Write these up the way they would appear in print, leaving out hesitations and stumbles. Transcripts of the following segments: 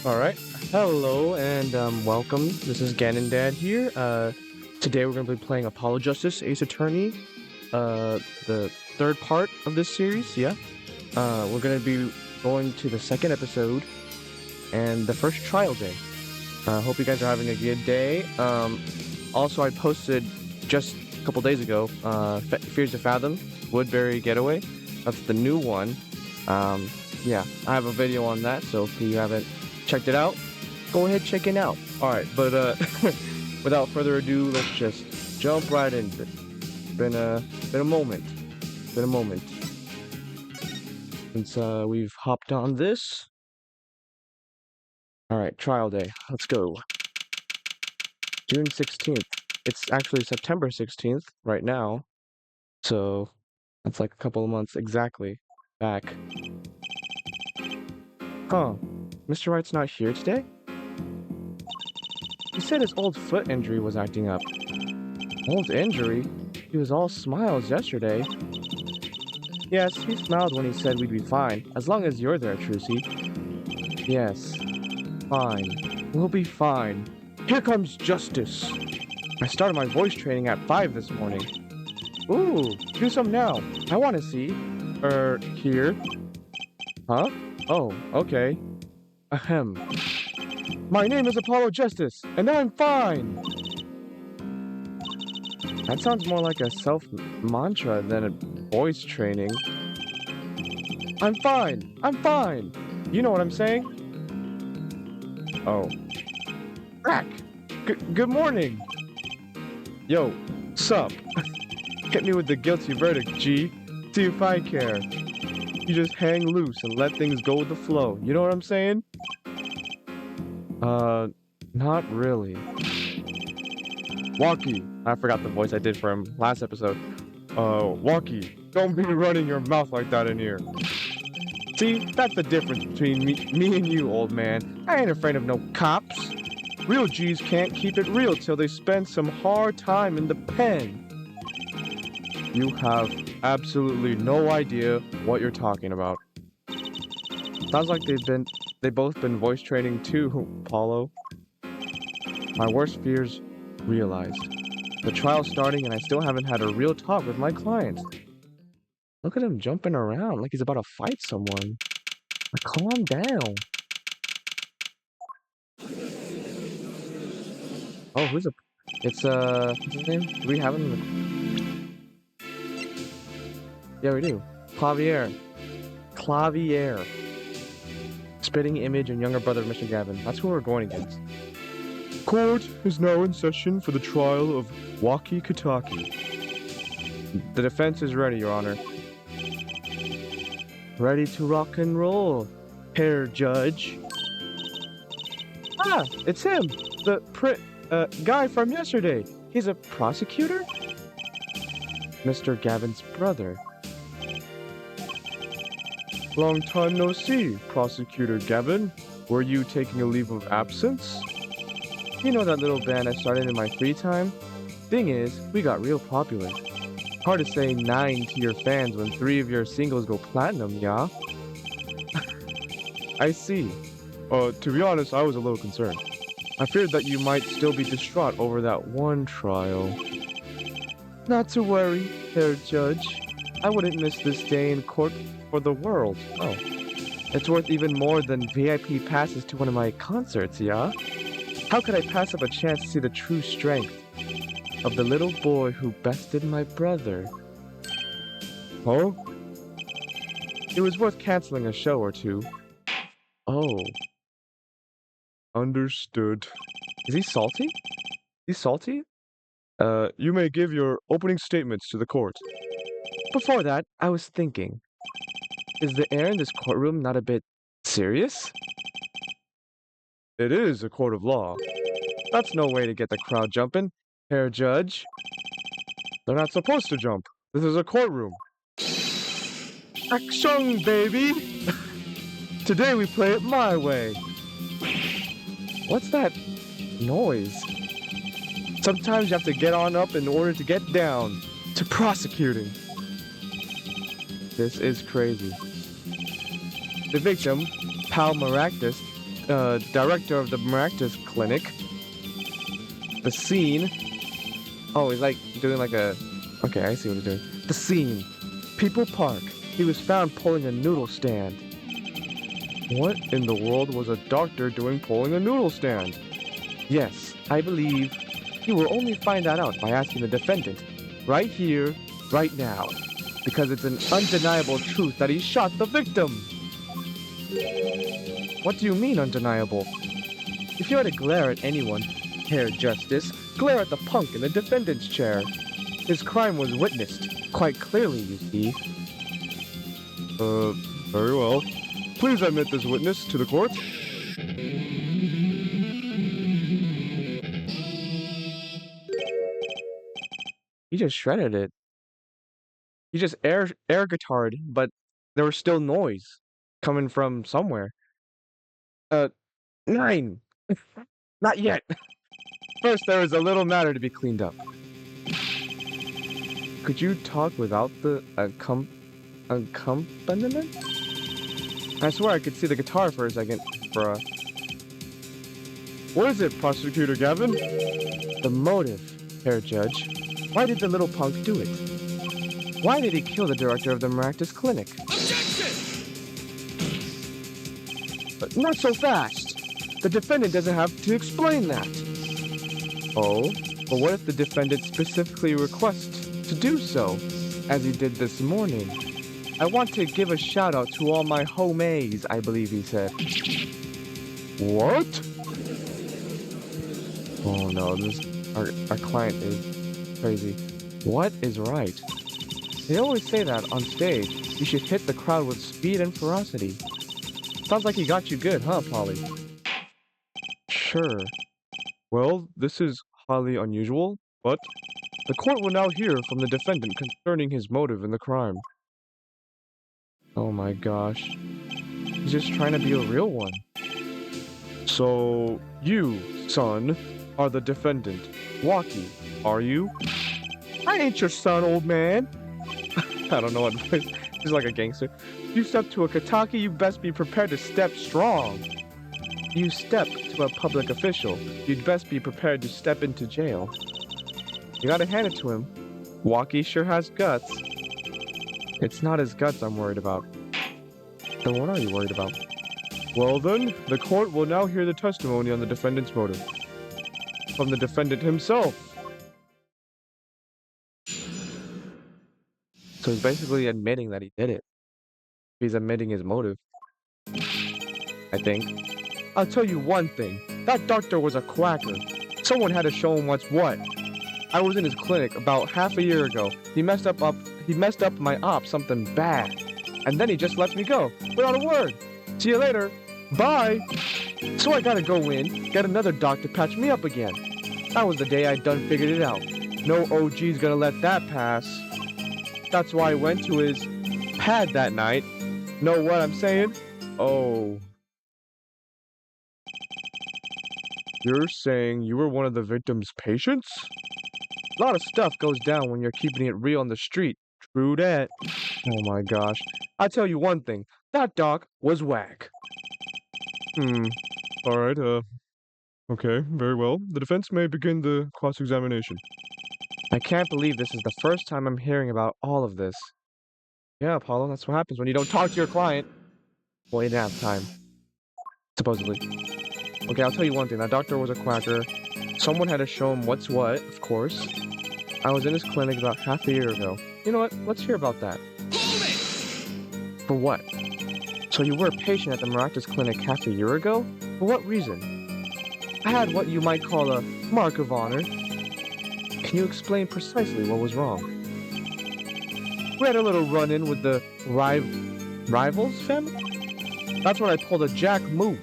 All right. Hello and welcome. This is Ganondad here. Today we're going to be playing Apollo Justice Ace Attorney, the third part of this series. Yeah. We're going to be going to the second episode and the first trial day. Hope you guys are having a good day. Also, I posted just a couple days ago, Fears to Fathom, Woodbury Getaway. That's the new one. Yeah, I have a video on that, so if you haven't checked it out, go ahead, check it out. All right, but without further ado, let's just jump right into it. Been a moment. Been a moment since we've hopped on this. All right, trial day. Let's go. June 16th. It's actually September 16th right now, so that's like a couple of months exactly back. Huh? Mr. Wright's not here today? He said his old foot injury was acting up. Old injury? He was all smiles yesterday. Yes, he smiled when he said we'd be fine, as long as you're there, Trucy. Yes, fine. We'll be fine. Here comes justice. I started my voice training at 5 this morning. Ooh, do some now. I want to see. Here. Huh? Oh, okay. Ahem. My name is Apollo Justice, and I'm fine! That sounds more like a self-mantra than a voice training. I'm fine! I'm fine! You know what I'm saying? Oh. Crack! Good morning! Yo, sup? Hit me with the guilty verdict, G. See if I care. You just hang loose and let things go with the flow. You know what I'm saying? Not really. Walkie. I forgot the voice I did for him last episode. Walkie, don't be running your mouth like that in here. See, that's the difference between me and you, old man. I ain't afraid of no cops. Real G's can't keep it real till they spend some hard time in the pen. You have absolutely no idea what you're talking about. Sounds like they've both been voice training too, Apollo. My worst fears realized. The trial's starting and I still haven't had a real talk with my client. Look at him jumping around like he's about to fight someone. Like, calm down. Oh, what's his name? Do we have him? Yeah, we do. Clavier. Spitting image and younger brother of Mr. Gavin. That's who we're going against. Court is now in session for the trial of Waki Kataki. The defense is ready, Your Honor. Ready to rock and roll, Herr Judge. Ah, it's him, the guy from yesterday. He's a prosecutor? Mr. Gavin's brother. Long time no see, Prosecutor Gavin. Were you taking a leave of absence? You know that little band I started in my free time? Thing is, we got real popular. Hard to say 9 to your fans when 3 of your singles go platinum, yeah? I see. To be honest, I was a little concerned. I feared that you might still be distraught over that one trial. Not to worry, Herr Judge. I wouldn't miss this day in court for the world. Oh. It's worth even more than VIP passes to one of my concerts, yeah? How could I pass up a chance to see the true strength of the little boy who bested my brother? Oh? It was worth canceling a show or two. Oh. Understood. Is he salty? He's salty? You may give your opening statements to the court. Before that, I was thinking, is the air in this courtroom not a bit serious? It is a court of law. That's no way to get the crowd jumping, Herr Judge. They're not supposed to jump. This is a courtroom. Action, baby! Today we play it my way. What's that noise? Sometimes you have to get on up in order to get down. To prosecuting. This is crazy. The victim, Pal Maractus, director of the Maractus Clinic. The scene. Oh, he's like doing like a... Okay, I see what he's doing. The scene. People Park. He was found pulling a noodle stand. What in the world was a doctor doing pulling a noodle stand? Yes, I believe you will only find that out by asking the defendant. Right here, right now. Because it's an undeniable truth that he shot the victim. What do you mean undeniable? If you had to glare at anyone, Herr Justice, glare at the punk in the defendant's chair. His crime was witnessed, quite clearly, you see. Very well. Please admit this witness to the court. He just shredded it. He just air guitared, but there was still noise coming from somewhere. 9. Not yet. First, there is a little matter to be cleaned up. Could you talk without the accompaniment? I swear I could see the guitar for a second, bruh. What is it, Prosecutor Gavin? The motive, Herr Judge. Why did the little punk do it? Why did he kill the director of the Maractus Clinic? Objection! But not so fast. The defendant doesn't have to explain that. Oh, but what if the defendant specifically requests to do so, as he did this morning? I want to give a shout out to all my homies, I believe he said. What? Oh no, our client is crazy. What is right? They always say that on stage, you should hit the crowd with speed and ferocity. Sounds like he got you good, huh, Polly? Sure. Well, this is highly unusual, but the court will now hear from the defendant concerning his motive in the crime. Oh my gosh. He's just trying to be a real one. So, you, son, are the defendant. Walkie, are you? I ain't your son, old man. I don't know what voice. He's like a gangster. You step to a Kataki, you best be prepared to step strong. You step to a public official, you'd best be prepared to step into jail. You gotta hand it to him. Walkie sure has guts. It's not his guts I'm worried about. Then what are you worried about? Well then, the court will now hear the testimony on the defendant's motive. From the defendant himself. So he's basically admitting that he did it. He's admitting his motive. I think. I'll tell you one thing. That doctor was a quacker. Someone had to show him what's what. I was in his clinic about half a year ago. He messed up my op something bad. And then he just lets me go, without a word. See you later. Bye. So I gotta go in, get another doc to patch me up again. That was the day I done figured it out. No OG's gonna let that pass. That's why I went to his pad that night. Know what I'm saying? Oh. You're saying you were one of the victim's patients? A lot of stuff goes down when you're keeping it real on the street. True that. Oh my gosh. I'll tell you one thing. That doc was whack. Alright, okay, very well. The defense may begin the cross-examination. I can't believe this is the first time I'm hearing about all of this. Yeah, Apollo, that's what happens when you don't talk to your client. Well, he didn't have time. Supposedly. Okay, I'll tell you one thing. That doctor was a quacker. Someone had to show him what's what, of course. I was in his clinic about half a year ago. You know what? Let's hear about that. For what? So you were a patient at the Maractus Clinic half a year ago? For what reason? I had what you might call a mark of honor. Can you explain precisely what was wrong? We had a little run-in with the rivals family? That's when I pulled a jack move.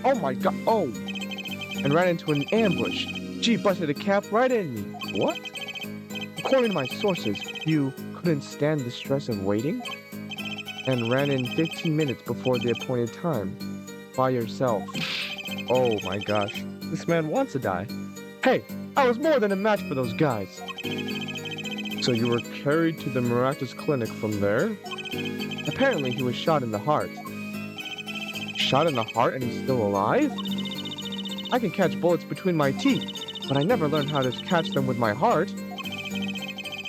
Oh my god, oh! And ran into an ambush. G busted a cap right in me. What? According to my sources, you couldn't stand the stress of waiting? And ran in 15 minutes before the appointed time. By yourself. Oh my gosh. This man wants to die. Hey, I was more than a match for those guys. So you were carried to the Maractus Clinic from there? Apparently he was shot in the heart. shot in the heart and he's still alive? I can catch bullets between my teeth, but I never learned how to catch them with my heart.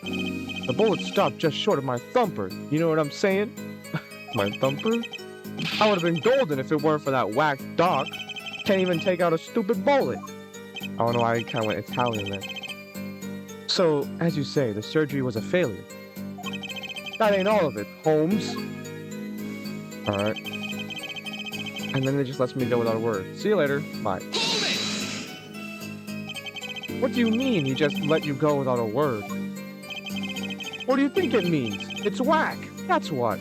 The bullet stopped just short of my thumper. You know what I'm saying? My thumper? I would have been golden if it weren't for that whack doc. Can't even take out a stupid bullet. I don't know why I kind of went Italian there. So, as you say, the surgery was a failure. That ain't all of it, Holmes. Alright. And then it just lets me go without a word. See you later. Bye. What do you mean he just let you go without a word? What do you think it means? It's whack. That's what.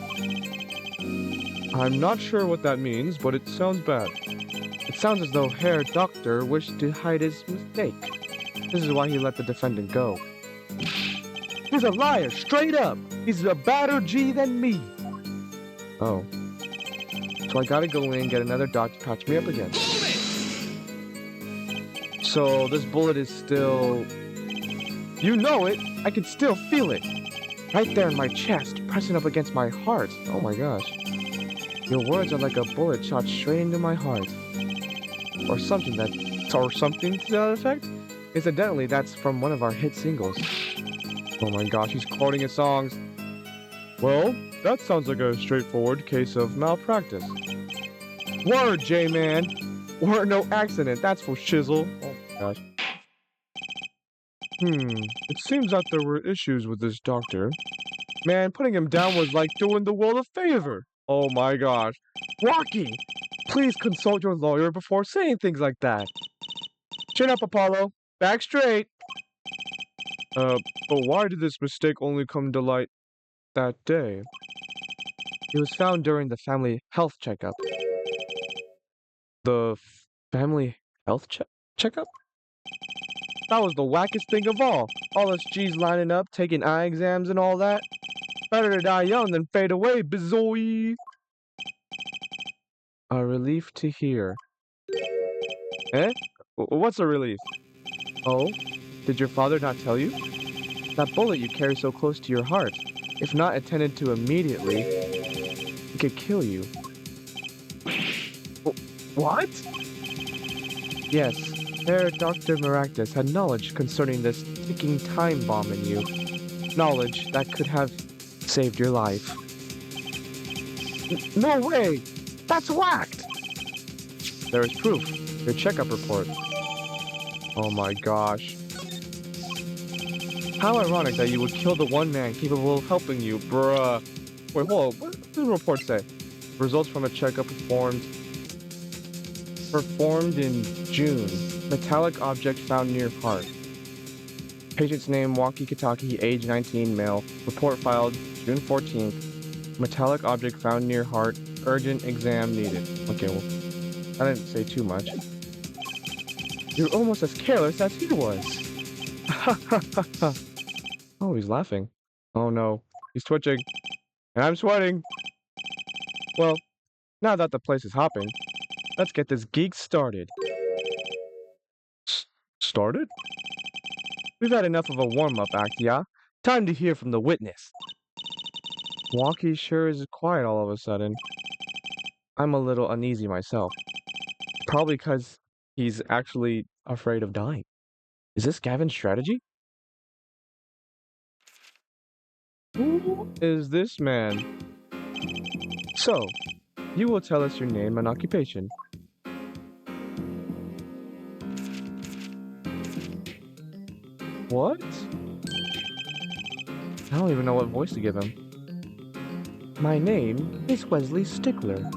I'm not sure what that means, but it sounds bad. It sounds as though Herr Doctor wished to hide his mistake. This is why he let the defendant go. He's a liar, straight up. He's a badder G than me. Oh. So I gotta go in and get another doc to patch me up again. So this bullet is still... You know it! I can still feel it! Right there in my chest, pressing up against my heart. Oh my gosh. Your words are like a bullet shot straight into my heart. Or something to that effect? Incidentally, that's from one of our hit singles. Oh my gosh, he's quoting his songs. Well, that sounds like a straightforward case of malpractice. Word, J-Man! Or no accident, that's for shizzle. Oh my gosh. It seems that there were issues with this doctor. Man, putting him down was like doing the world a favor. Oh my gosh. Rocky! Please consult your lawyer before saying things like that. Chin up, Apollo. Back straight. But why did this mistake only come to light that day? It was found during the family health checkup. The family health checkup? That was the wackest thing of all. All us G's lining up, taking eye exams and all that. Better to die young than fade away, bizoy. A relief to hear. Eh? What's a relief? Oh? Did your father not tell you? That bullet you carry so close to your heart, if not attended to immediately, it could kill you. What? Yes, Herr Dr. Maractus had knowledge concerning this ticking time bomb in you. Knowledge that could have saved your life. No way! That's whacked! There is proof. Your checkup report. Oh my gosh. How ironic that you would kill the one man capable of helping you, bruh. Wait, hold on. What does the report say? Results from a checkup performed in June. Metallic object found near heart. Patient's name, Waki Kitaki, age 19, male. Report filed June 14th. Metallic object found near heart. Urgent exam needed. Okay, well, I didn't say too much. You're almost as careless as he was. Oh, he's laughing. Oh no, he's twitching. And I'm sweating. Well, now that the place is hopping, let's get this geek started. Started? We've had enough of a warm-up act, yeah? Time to hear from the witness. Walkie sure is quiet all of a sudden. I'm a little uneasy myself. Probably because he's actually afraid of dying. Is this Gavin's strategy? Who is this man? So, you will tell us your name and occupation. What? I don't even know what voice to give him. My name is Wesley Stickler.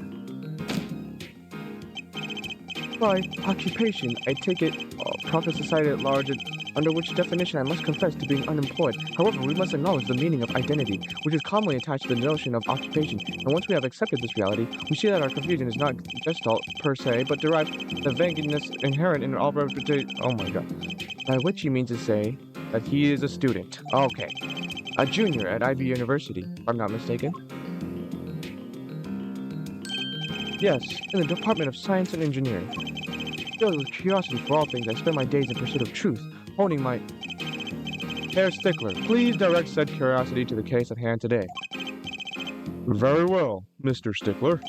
By occupation, I take it profit society at large, under which definition I must confess to being unemployed. However, we must acknowledge the meaning of identity, which is commonly attached to the notion of occupation. And once we have accepted this reality, we see that our confusion is not gestalt per se, but derived the vagueness inherent in all reputation. Oh my god. By which he means to say that he is a student. Okay. A junior at IB University, if I'm not mistaken. Yes, in the Department of Science and Engineering. Filled with curiosity for all things, I spend my days in pursuit of truth, honing my... Herr Stickler, please direct said curiosity to the case at hand today. Very well, Mr. Stickler.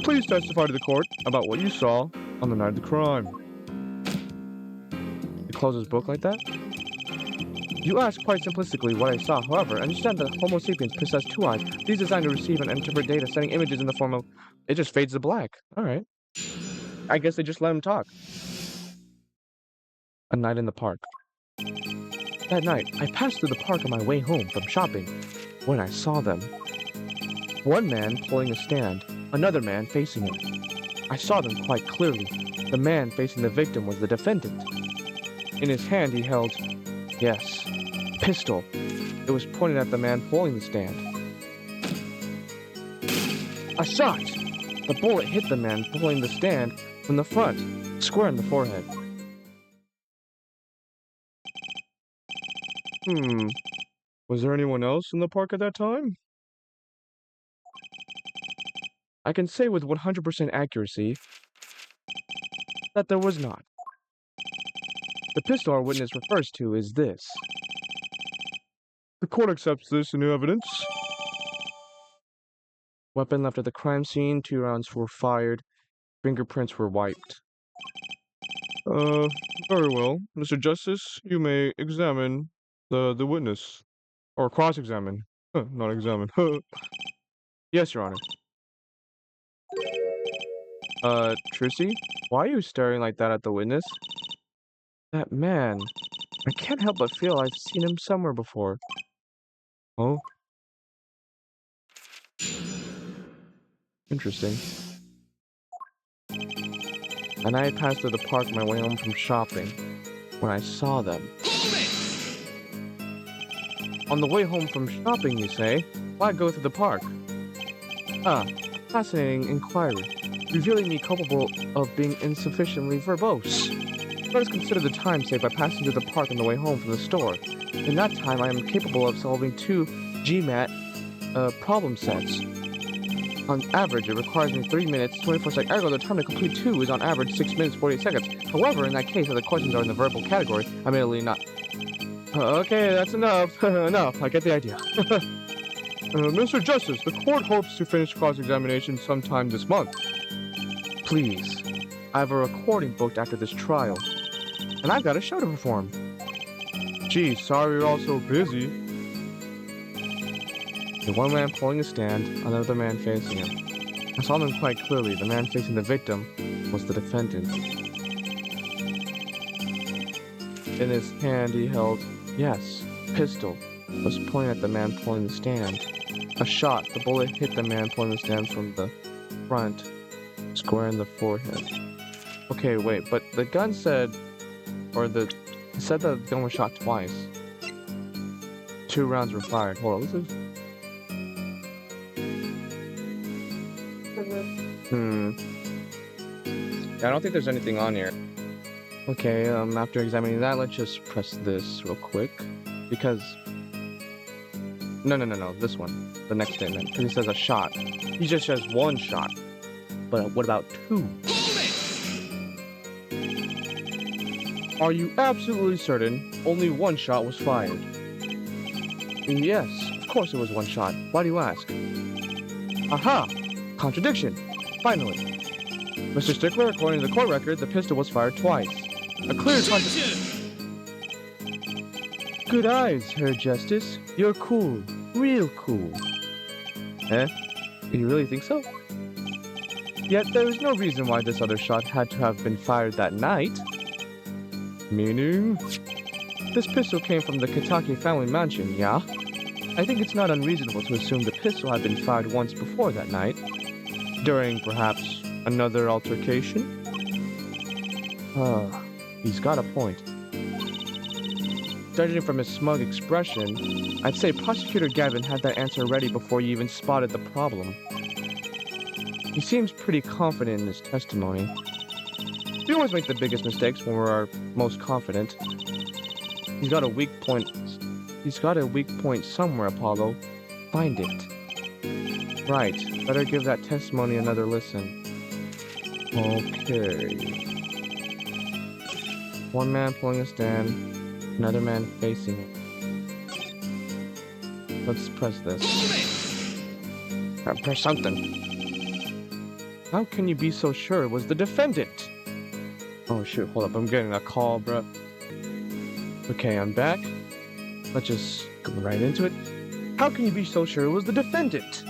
Please testify to the court about what you saw on the night of the crime. He closes his book like that? You ask quite simplistically what I saw. However, understand that Homo sapiens possess two eyes. These designed to receive and interpret data, sending images in the form of... It just fades to black. Alright. I guess they just let him talk. A night in the park. That night, I passed through the park on my way home from shopping when I saw them. One man pulling a stand, another man facing him. I saw them quite clearly. The man facing the victim was the defendant. In his hand he held, yes, a pistol. It was pointed at the man pulling the stand. A shot! The bullet hit the man pulling the stand from the front, square in the forehead. Was there anyone else in the park at that time? I can say with 100% accuracy that there was not. The pistol our witness refers to is this. The court accepts this into evidence. Weapon left at the crime scene, 2 rounds were fired, fingerprints were wiped. Very well. Mr. Justice, you may examine the witness. Or cross-examine. Not examine. Yes, Your Honor. Trissy? Why are you staring like that at the witness? That man. I can't help but feel I've seen him somewhere before. Oh? Interesting. And I passed through the park on my way home from shopping when I saw them. On the way home from shopping, you say? Why go through the park? Ah, fascinating inquiry, revealing me culpable of being insufficiently verbose. Let us consider the time saved by passing through the park on the way home from the store. In that time, I am capable of solving 2 GMAT problem sets. On average, it requires me 3 minutes, 24 seconds. Ergo, the time to complete 2 is on average 6 minutes, 48 seconds. However, in that case, if the questions are in the verbal category, I'm admittedly not... Okay, that's enough. Enough. I get the idea. Mr. Justice, the court hopes to finish cross-examination sometime this month. Please. I have a recording booked after this trial. And I've got a show to perform. Gee, sorry you're all so busy. The one man pulling a stand, another man facing him. I saw them quite clearly. The man facing the victim was the defendant. In his hand he held, yes, a pistol. It was pointing at the man pulling the stand. A shot. The bullet hit the man pulling the stand from the front, square in the forehead. Okay, wait, but the gun said, it said that the gun was shot twice. 2 rounds were fired. Hold on, this is... I don't think there's anything on here. Okay, after examining that, let's just press this real quick. Because... No, this one. The next statement. Because he says a shot. He just says 1 shot. But what about 2? Are you absolutely certain only 1 shot was fired? Yes, of course it was 1 shot. Why do you ask? Aha! Contradiction! Finally. Mr. Stickler, according to the court record, the pistol was fired twice. A clear contradiction. Good eyes, Herr Justice. You're cool. Real cool. Eh? You really think so? Yet there is no reason why this other shot had to have been fired that night. Meaning? This pistol came from the Kitaki family mansion, yeah? I think it's not unreasonable to assume the pistol had been fired once before that night. During, perhaps, another altercation? He's got a point. Judging from his smug expression, I'd say Prosecutor Gavin had that answer ready before you even spotted the problem. He seems pretty confident in his testimony. We always make the biggest mistakes when we're our most confident. He's got a weak point somewhere, Apollo. Find it. Right. Better give that testimony another listen. Okay. 1 man pulling a stand, another man facing it. Let's press this. Press something. How can you be so sure it was the defendant? Oh shoot, hold up, I'm getting a call, bruh. Okay, I'm back. Let's just go right into it. How can you be so sure it was the defendant?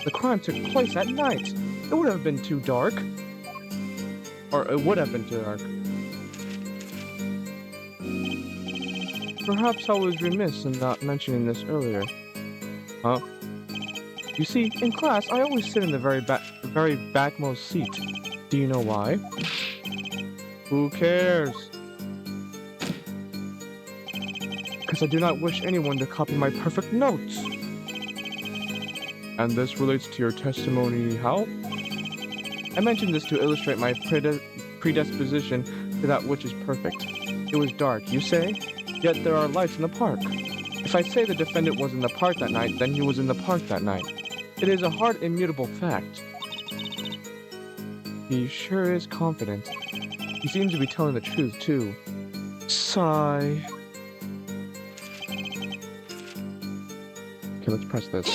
The crime took place at night. It would have been too dark. Or it would have been too dark. Perhaps I was remiss in not mentioning this earlier. Huh? You see, in class, I always sit in the very backmost seat. Do you know why? Who cares? Because I do not wish anyone to copy my perfect notes. And this relates to your testimony how? I mentioned this to illustrate my predisposition to that which is perfect. It was dark, you say? Yet there are lights in the park. If I say the defendant was in the park that night, then he was in the park that night. It is a hard, immutable fact. He sure is confident. He seems to be telling the truth, too. Sigh. Okay, let's press this.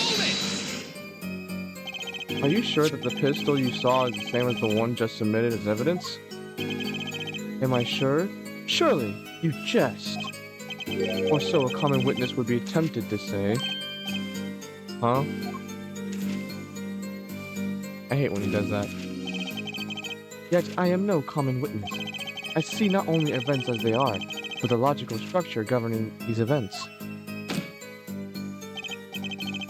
Are you sure that the pistol you saw is the same as the one just submitted as evidence? Am I sure? Surely, you jest. Or so a common witness would be tempted to say. Huh? I hate when he does that. Yet I am no common witness. I see not only events as they are, but the logical structure governing these events.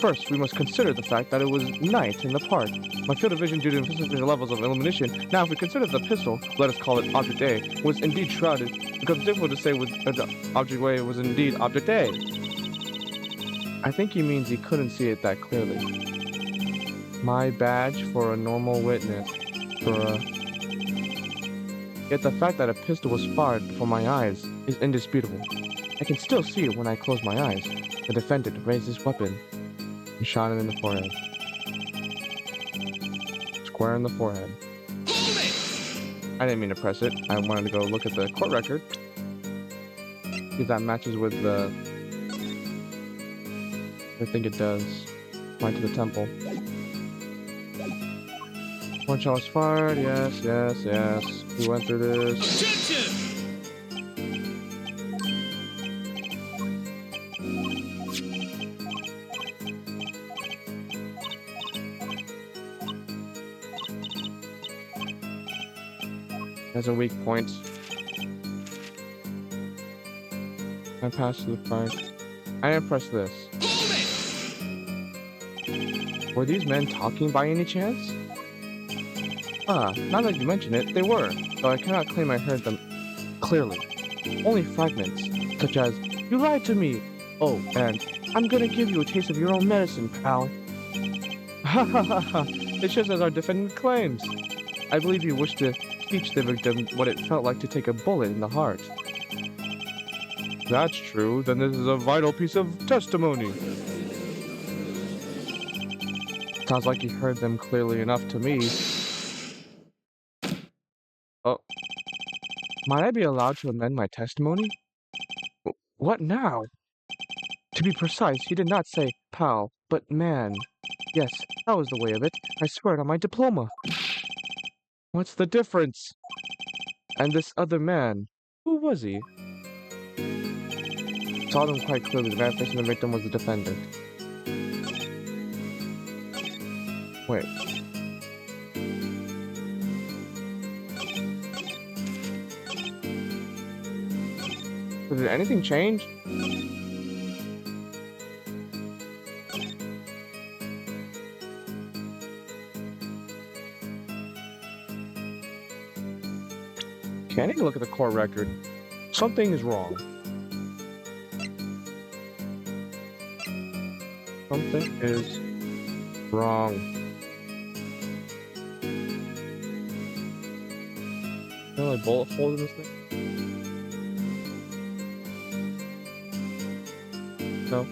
First, we must consider the fact that it was night in the park. My field of vision due to insufficient levels of illumination. Now, if we consider the pistol, let us call it Object A, was indeed shrouded, it becomes difficult to say with Object A was indeed Object A. I think he means he couldn't see it that clearly. My badge for a normal witness. Yet the fact that a pistol was fired before my eyes is indisputable. I can still see it when I close my eyes. The defendant raised his weapon and shot him in the forehead. Square in the forehead. I didn't mean to press it. I wanted to go look at the court record. See if that matches with the... I think it does. Point to the temple. One shot was fired. Yes, yes, yes. We went through this. Attention! Has a weak point. I passed to the front. I didn't press this. Were these men talking by any chance? Ah, now that you mention it, they were, though I cannot claim I heard them clearly. Only fragments, such as, "You lied to me!" Oh, and, "I'm gonna give you a taste of your own medicine, pal." Ha ha ha ha! It's just as our defendant claims. I believe you wish to teach the victim what it felt like to take a bullet in the heart. That's true, then this is a vital piece of testimony. Sounds like you heard them clearly enough to me. Oh. Might I be allowed to amend my testimony? What now? To be precise, he did not say pal, but man. Yes, that was the way of it. I swear it on my diploma. What's the difference? And this other man, who was he? Saw them quite clearly. The man facing the victim was the defendant. Wait. Did anything change? Okay, I need to look at the court record. Something is wrong. Something is wrong. Is there like bullet holes in this thing? No.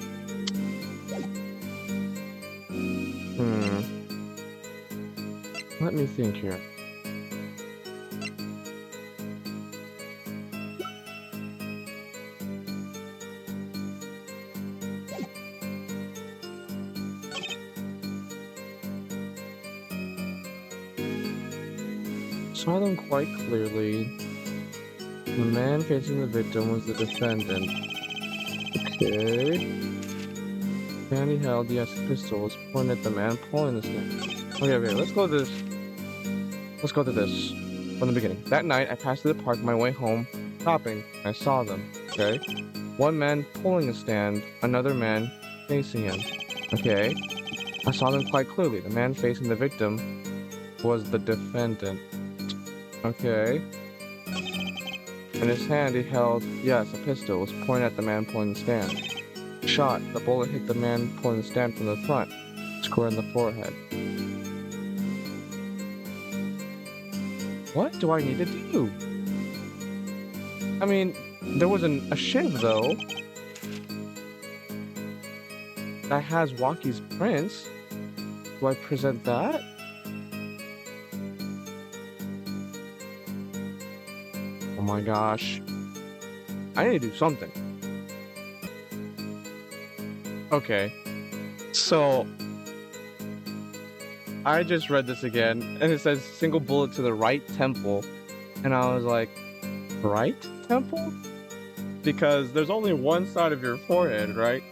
Let me think here. Saw them quite clearly. The man facing the victim was the defendant. Okay. And he held, yes, a pistol was pointed at the man pulling the stand. Okay, let's go to this. Let's go to this from the beginning. That night, I passed through the park on my way home, shopping. I saw them, okay? One man pulling a stand, another man facing him, okay? I saw them quite clearly. The man facing the victim was the defendant, okay? In his hand, he held, yes, a pistol. It was pointed at the man pulling the stand. Shot. The bullet hit the man pulling the stand from the front, square in the forehead. What do I need to do? I mean, there was a shiv, though, that has Waki's prints. Do I present that? Oh my gosh. I need to do something. Okay. So, I just read this again, and it says single bullet to the right temple. And I was like, right temple? Because there's only one side of your forehead, right?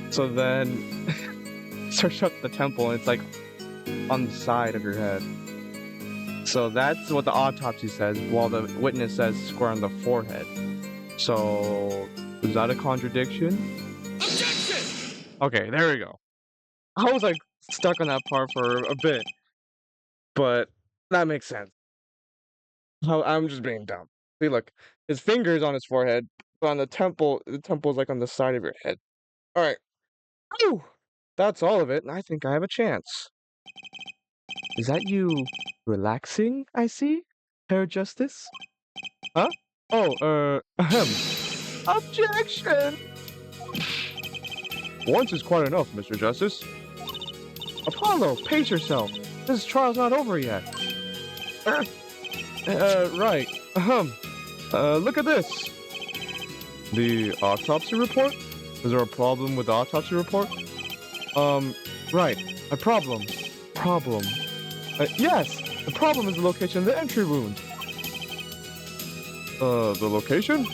So then, search up the temple, and it's like on the side of your head. So that's what the autopsy says, while the witness says square on the forehead. So, is that a contradiction? Objection! Okay, there we go. I was like stuck on that part for a bit, but that makes sense. I'm just being dumb. See, look, his finger's on his forehead, but on the temple's like on the side of your head. All right. Whew! That's all of it, and I think I have a chance. Is that you relaxing, I see, Herr Justice? Huh? Oh, ahem. Objection! Once is quite enough, Mr. Justice. Apollo, pace yourself. This trial's not over yet. Right. Look at this. The autopsy report? Is there a problem with the autopsy report? Right. A problem. Problem. Yes! The problem is the location of the entry wound. The location?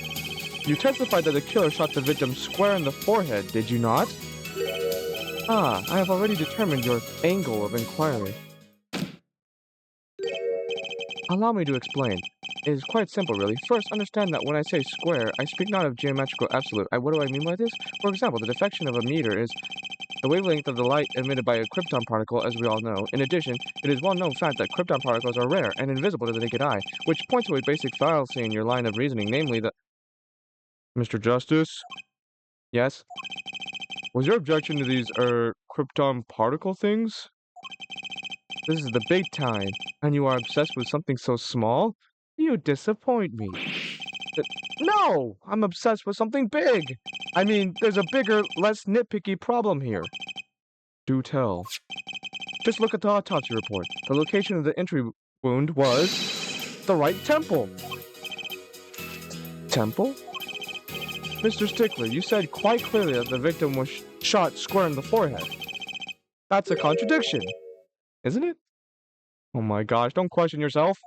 You testified that the killer shot the victim square in the forehead, did you not? Ah, I have already determined your angle of inquiry. Allow me to explain. It is quite simple, really. First, understand that when I say square, I speak not of geometrical absolute. What do I mean by this? For example, the deflection of a meter is the wavelength of the light emitted by a krypton particle, as we all know. In addition, it is well-known fact that krypton particles are rare and invisible to the naked eye, which points to a basic fallacy in your line of reasoning, namely that... Mr. Justice? Yes? Was your objection to these, krypton particle things? This is the big time, and you are obsessed with something so small? You disappoint me. No! I'm obsessed with something big! I mean, there's a bigger, less nitpicky problem here. Do tell. Just look at the autopsy report. The location of the entry wound was... the right temple. Temple? Mr. Stickler, you said quite clearly that the victim was shot square in the forehead. That's a contradiction, isn't it? Oh my gosh, don't question yourself.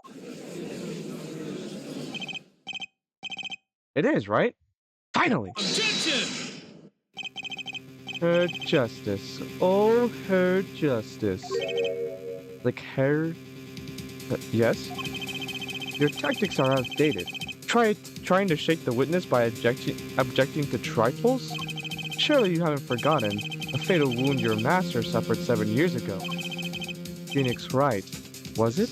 It is, right? Finally! Objection! Her Justice. Oh, Her Justice. Like Her... yes? Your tactics are outdated. Trying to shake the witness by objecting to trifles? Surely you haven't forgotten the fatal wound your master suffered 7 years ago. Phoenix Wright, was it?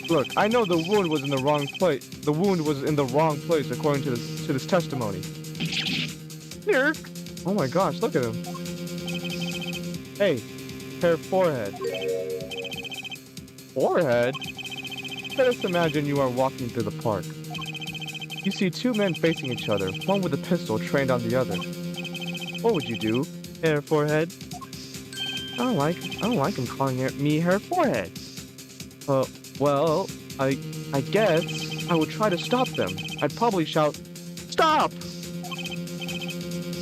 Look, I know the wound was in the wrong place. The wound was in the wrong place according to this testimony. Here. Oh my gosh, look at him. Hey, her forehead. Forehead? Let us imagine you are walking through the park. You see two men facing each other, one with a pistol trained on the other. What would you do, Herr Forehead? I don't like him calling me Herr Forehead. Well, I guess I would try to stop them. I'd probably shout, "Stop!"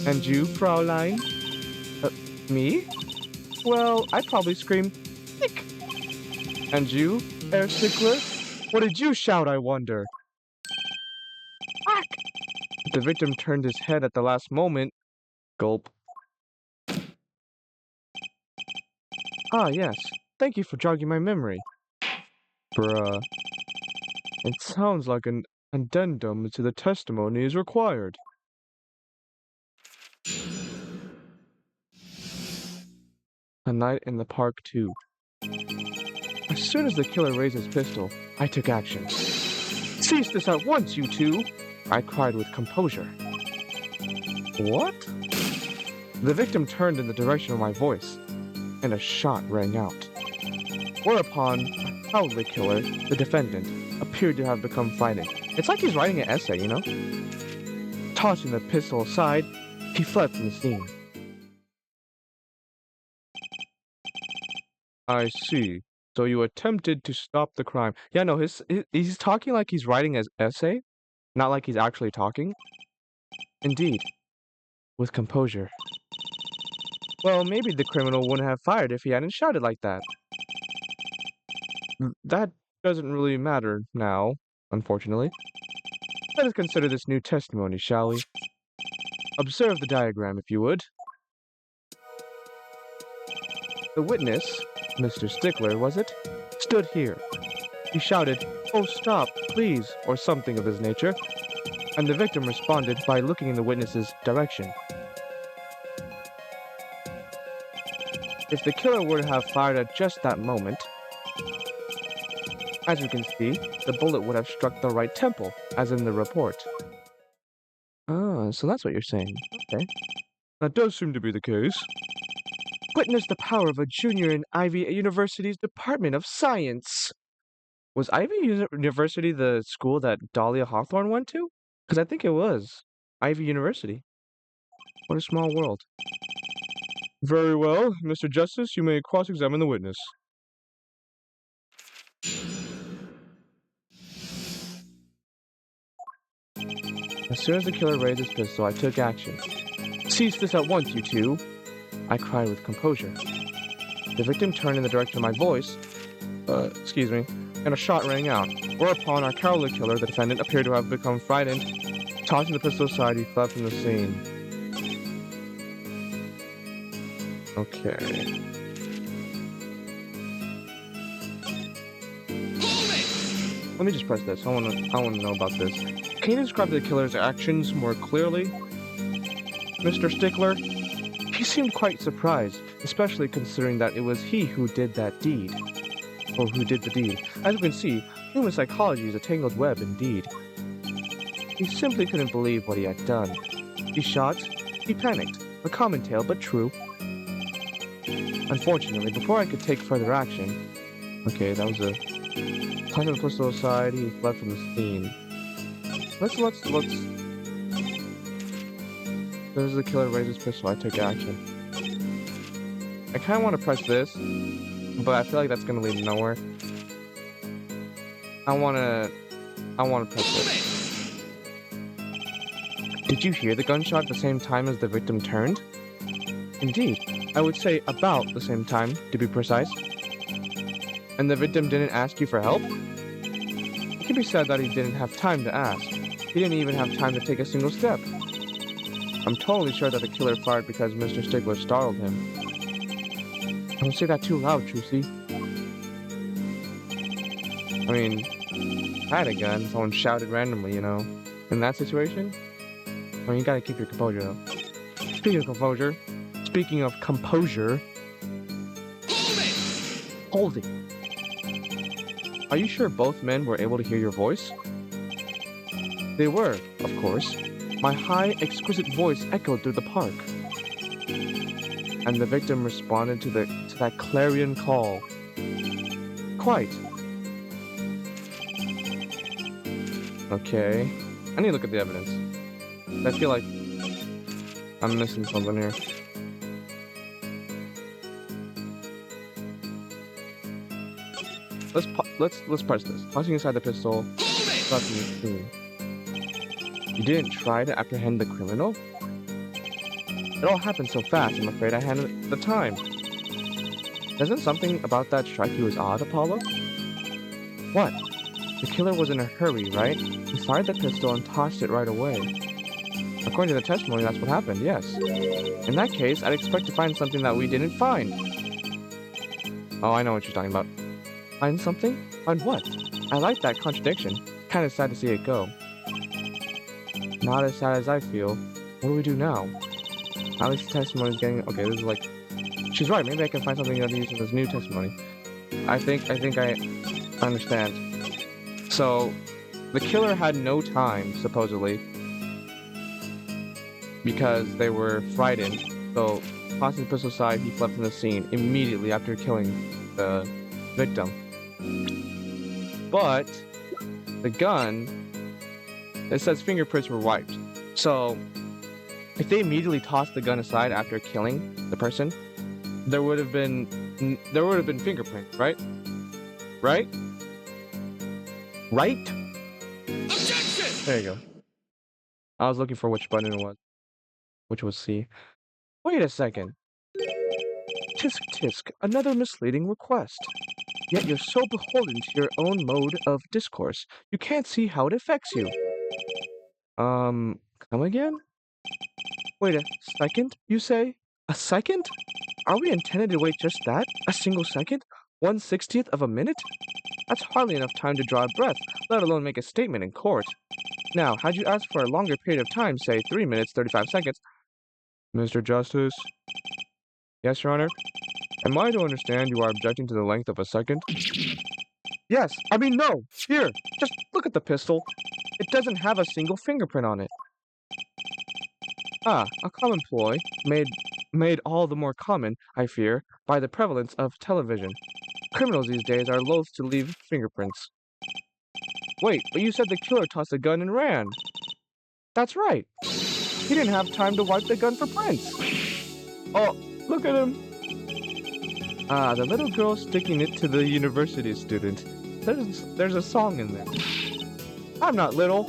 And you, Fraulein? Me? Well, I'd probably scream, "Nick!" And you, Herr Stickler? What did you shout, I wonder? Quack! The victim turned his head at the last moment. Gulp. Ah, yes. Thank you for jogging my memory. Bruh. It sounds like an addendum to the testimony is required. A night in the park, too. As soon as the killer raised his pistol, I took action. Cease this at once, you two! I cried with composure. What? The victim turned in the direction of my voice, and a shot rang out. Whereupon, a cowardly killer, the defendant, appeared to have become frightened. It's like he's writing an essay, you know? Tossing the pistol aside, he fled from the scene. I see. So you attempted to stop the crime. Yeah, no, he's talking like he's writing his essay, not like he's actually talking. Indeed, with composure. Well, maybe the criminal wouldn't have fired if he hadn't shouted like that. That doesn't really matter now, unfortunately. Let us consider this new testimony, shall we? Observe the diagram, if you would. The witness, Mr. Stickler, was it? Stood here. He shouted, "Oh, stop, please," or something of this nature, and the victim responded by looking in the witness's direction. If the killer were to have fired at just that moment, as you can see, the bullet would have struck the right temple, as in the report. Ah, so that's what you're saying. Okay. That does seem to be the case. Witness the power of a junior in Ivy University's Department of Science. Was Ivy University the school that Dahlia Hawthorne went to? Because I think it was. Ivy University. What a small world. Very well, Mr. Justice, you may cross-examine the witness. As soon as the killer raised his pistol, I took action. Cease this at once, you two! I cried with composure. The victim turned in the direction of my voice, and a shot rang out, whereupon our cowardly killer, the defendant, appeared to have become frightened. Tossing the pistol aside, he fled from the scene. Okay. Let me just press this. I want to know about this. Can you describe the killer's actions more clearly, Mr. Stickler? He seemed quite surprised, especially considering that it was he who did that deed. Or who did the deed. As you can see, human psychology is a tangled web indeed. He simply couldn't believe what he had done. He shot, he panicked. A common tale, but true. Unfortunately, before I could take further action... Okay, that was a... Tossing the pistol aside, he fled from the scene. Let's... As the killer raised his pistol, I took action. I kinda want to press this, but I feel like that's gonna lead nowhere. I wanna press this. Did you hear the gunshot at the same time as the victim turned? Indeed, I would say about the same time, to be precise. And the victim didn't ask you for help? It can be said that he didn't have time to ask. He didn't even have time to take a single step. I'm totally sure that the killer fired because Mr. Stickler startled him. Don't say that too loud, Trucy. I mean, I had a gun, someone shouted randomly, you know. In that situation, I mean, you gotta keep your composure, though. Speaking of composure... Hold it! Are you sure both men were able to hear your voice? They were, of course. My high, exquisite voice echoed through the park. And the victim responded to that clarion call. Quite. Okay. I need to look at the evidence. I feel like I'm missing something here. Let's press this. Tossing aside the pistol. You didn't try to apprehend the criminal? It all happened so fast, I'm afraid I hadn't the time. Doesn't something about that strike you as odd, Apollo? What? The killer was in a hurry, right? He fired the pistol and tossed it right away. According to the testimony, that's what happened, yes. In that case, I'd expect to find something that we didn't find. Oh, I know what you're talking about. Find something? Find what? I like that contradiction. Kind of sad to see it go. Not as sad as I feel. What do we do now? At least the testimony is getting... Okay, this is like... She's right, maybe I can find something that uses this new testimony. I think I understand. So, the killer had no time, supposedly, because they were frightened. So, tossing the pistol aside, he fled from the scene immediately after killing the victim. But, the gun, it says fingerprints were wiped. So, if they immediately tossed the gun aside after killing the person, there would have been fingerprints, right? Right? Right? Objection! There you go. I was looking for which button it was, which was C. Wait a second. Tisk tisk, another misleading request. Yet you're so beholden to your own mode of discourse, you can't see how it affects you. Come again? Wait a second, you say? A second? Are we intended to wait just that? A single second? 1/60th of a minute? That's hardly enough time to draw a breath, let alone make a statement in court. Now, had you asked for a longer period of time, say 3 minutes, 35 seconds... Mr. Justice? Yes, Your Honor? Am I to understand you are objecting to the length of a second? Yes, I mean no! Here, just look at the pistol. It doesn't have a single fingerprint on it. Ah, a common ploy, made all the more common, I fear, by the prevalence of television. Criminals these days are loath to leave fingerprints. Wait, but you said the killer tossed the gun and ran. That's right. He didn't have time to wipe the gun for prints. Oh, look at him. Ah, the little girl sticking it to the university student. There's a song in there. I'm not little.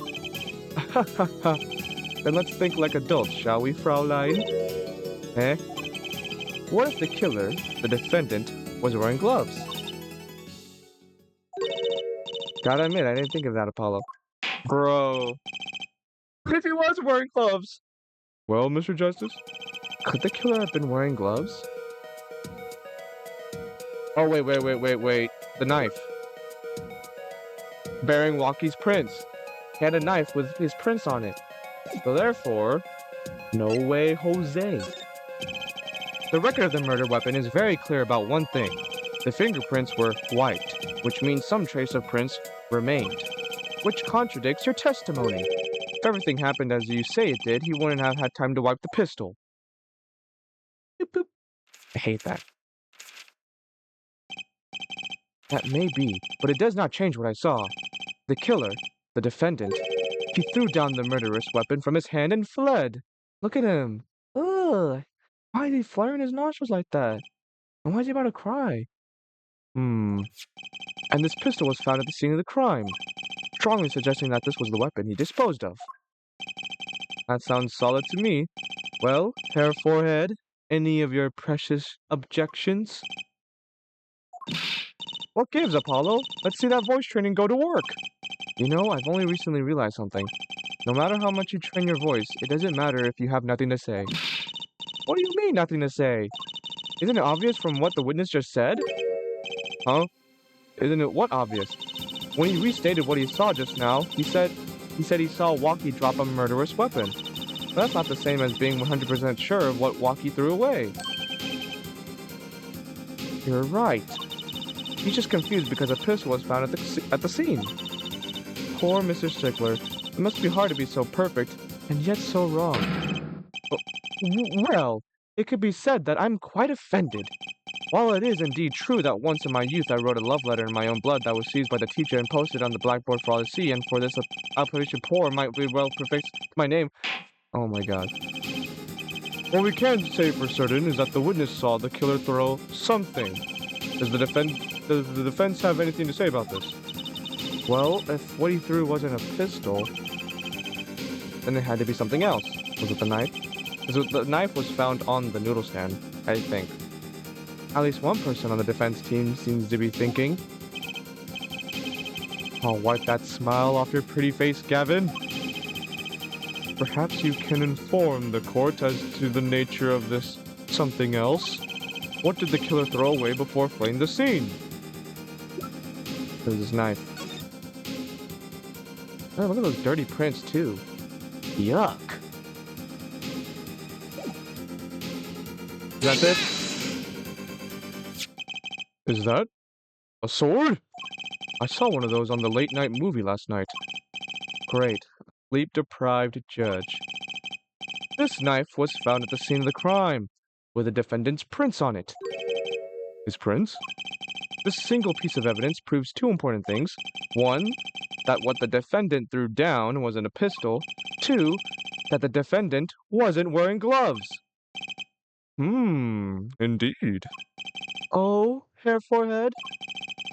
Then let's think like adults, shall we, Fraulein? Eh? What if the killer, the defendant, was wearing gloves? Gotta admit, I didn't think of that, Apollo. Bro. What if he was wearing gloves? Well, Mr. Justice? Could the killer have been wearing gloves? Oh, wait. The knife. Bearing Walkie's prints. He had a knife with his prints on it. So therefore, no way Jose. The record of the murder weapon is very clear about one thing. The fingerprints were wiped, which means some trace of prints remained, which contradicts your testimony. If everything happened as you say it did, he wouldn't have had time to wipe the pistol. Boop, boop. I hate that. That may be, but it does not change what I saw. The killer, the defendant, he threw down the murderous weapon from his hand and fled. Look at him. Ugh. Why is he flaring his nostrils like that? And why is he about to cry? And this pistol was found at the scene of the crime, strongly suggesting that this was the weapon he disposed of. That sounds solid to me. Well, Herr Forehead, any of your precious objections? What gives, Apollo? Let's see that voice training go to work. You know, I've only recently realized something. No matter how much you train your voice, it doesn't matter if you have nothing to say. What do you mean, nothing to say? Isn't it obvious from what the witness just said? Huh? Isn't it what obvious? When he restated what he saw just now, he said he saw Walkie drop a murderous weapon. But that's not the same as being 100% sure of what Walkie threw away. You're right. He's just confused because a pistol was found at the scene. Poor Mr. Stickler. It must be hard to be so perfect, and yet so wrong. Well, it could be said that I'm quite offended. While it is indeed true that once in my youth I wrote a love letter in my own blood that was seized by the teacher and posted on the blackboard for all to see, and for this appellation poor might be well prefixed to my name. Oh my god. What we can say for certain is that the witness saw the killer throw something. Does the defense have anything to say about this? Well, if what he threw wasn't a pistol, then it had to be something else. Was it the knife? Because the knife was found on the noodle stand, I think. At least one person on the defense team seems to be thinking. I'll wipe that smile off your pretty face, Gavin. Perhaps you can inform the court as to the nature of this something else. What did the killer throw away before fleeing the scene? There's his knife. Oh, look at those dirty prints, too. Yuck. Is that it? Is that a sword? I saw one of those on the late night movie last night. Great. Sleep-deprived judge. This knife was found at the scene of the crime, with the defendant's prints on it. His prints? This single piece of evidence proves two important things. One, that what the defendant threw down wasn't a pistol. Two, that the defendant wasn't wearing gloves. Indeed. Oh, Hair Forehead?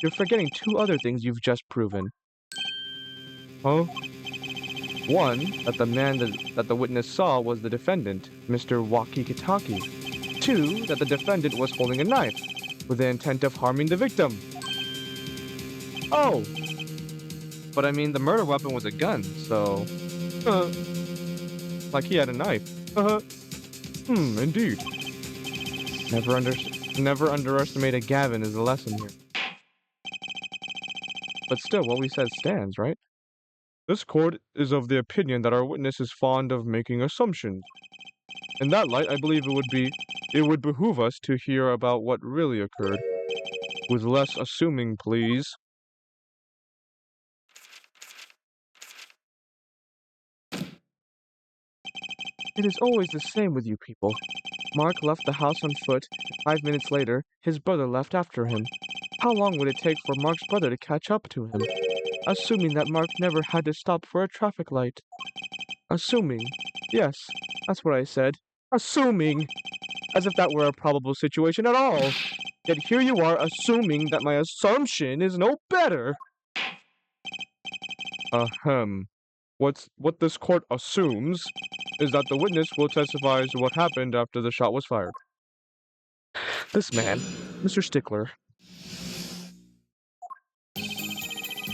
You're forgetting two other things you've just proven. Huh? One, that the man that the witness saw was the defendant, Mr. Wakikitaki. Two, that the defendant was holding a knife, with the intent of harming the victim. Oh! But I mean, the murder weapon was a gun, so... like he had a knife. Indeed. Never underestimate a Gavin is the lesson here. But still, what we said stands, right? This court is of the opinion that our witness is fond of making assumptions. In that light, I believe it would behoove us to hear about what really occurred. With less assuming, please. It is always the same with you people. Mark left the house on foot. 5 minutes later, his brother left after him. How long would it take for Mark's brother to catch up to him? Assuming that Mark never had to stop for a traffic light. Assuming. Yes, that's what I said. Assuming. As if that were a probable situation at all. Yet here you are assuming that my assumption is no better. What this court assumes is that the witness will testify as to what happened after the shot was fired. This man, Mr. Stickler.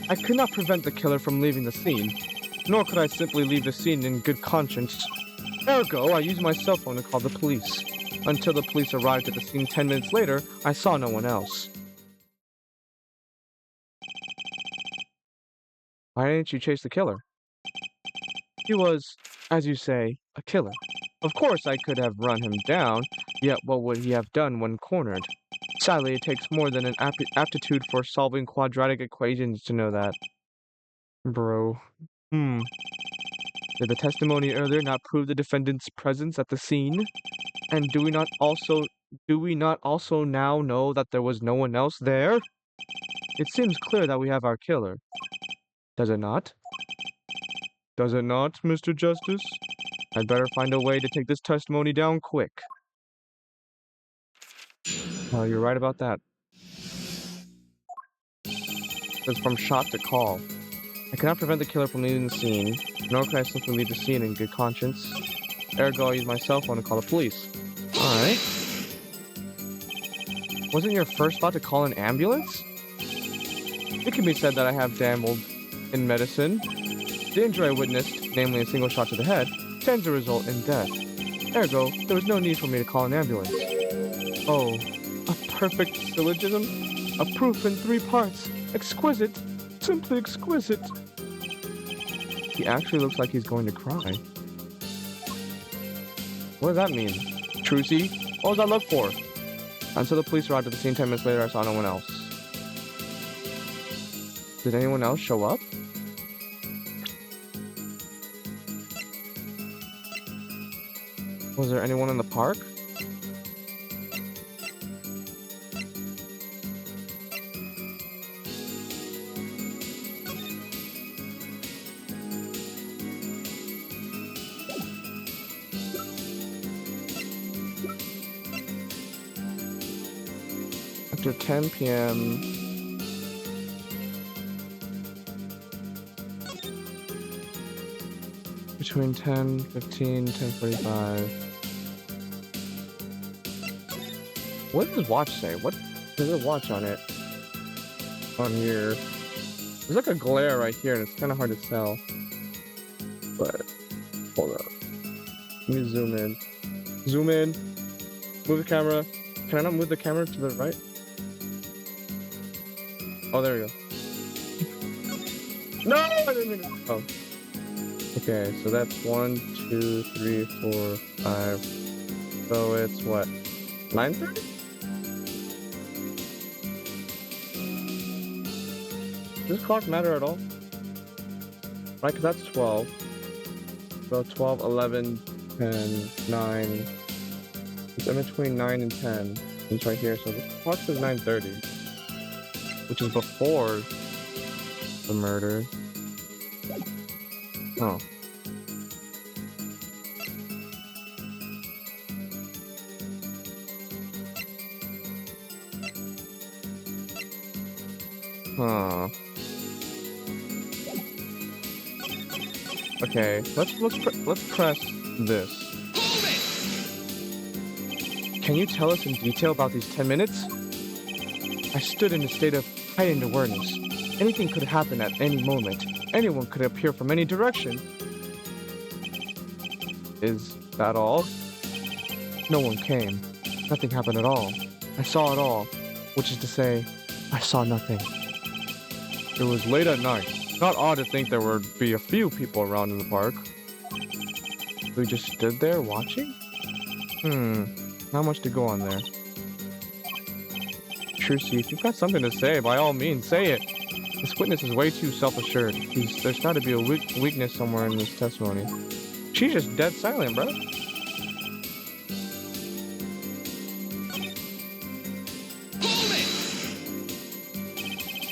I could not prevent the killer from leaving the scene, nor could I simply leave the scene in good conscience. Ergo, I used my cell phone to call the police. Until the police arrived at the scene 10 minutes later, I saw no one else. Why didn't you chase the killer? He was, as you say, a killer. Of course I could have run him down, yet what would he have done when cornered? Sadly, it takes more than an aptitude for solving quadratic equations to know that. Bro. Did the testimony earlier not prove the defendant's presence at the scene? And do we not also now know that there was no one else there? It seems clear that we have our killer. Does it not? Does it not, Mr. Justice? I'd better find a way to take this testimony down quick. Oh, you're right about that. It's from shot to call. I cannot prevent the killer from leaving the scene, nor can I simply leave the scene in good conscience. Ergo, I'll use my cell phone to call the police. Alright. Wasn't your first thought to call an ambulance? It can be said that I have dabbled in medicine. The injury I witnessed, namely a single shot to the head, tends to result in death. Ergo, there was no need for me to call an ambulance. Oh, a perfect syllogism? A proof in 3 parts. Exquisite. Simply exquisite. He actually looks like he's going to cry. What does that mean? Trucy? What was that look for? Until the police arrived at the scene 10 minutes later, I saw no one else. Did anyone else show up? Was there anyone in the park? After 10 p.m. Between 10:15, 10:45. What does watch say? What does it watch on it? On here. There's like a glare right here, and it's kind of hard to tell. But hold up. Let me zoom in. Zoom in. Move the camera. Can I not move the camera to the right? Oh, there we go. No! I didn't mean it. Oh. Okay, so that's 1, 2, 3, 4, 5. So it's what? 9:30? Does this clock matter at all? Right, because that's 12. So 12, 11, 10, 9. It's in between 9 and 10. It's right here, so the clock says 9:30. Which is before the murder. Oh. Huh. Okay, let's press this. Can you tell us in detail about these 10 minutes? I stood in a state of heightened awareness. Anything could happen at any moment. Anyone could appear from any direction. Is that all? No one came. Nothing happened at all. I saw it all, which is to say, I saw nothing. It was late at night. Not odd to think there would be a few people around in the park. We just stood there watching? Not much to go on there. Trucy, if you've got something to say, by all means, say it. This witness is way too self-assured. There's got to be a weakness somewhere in this testimony. She's just dead silent, bro.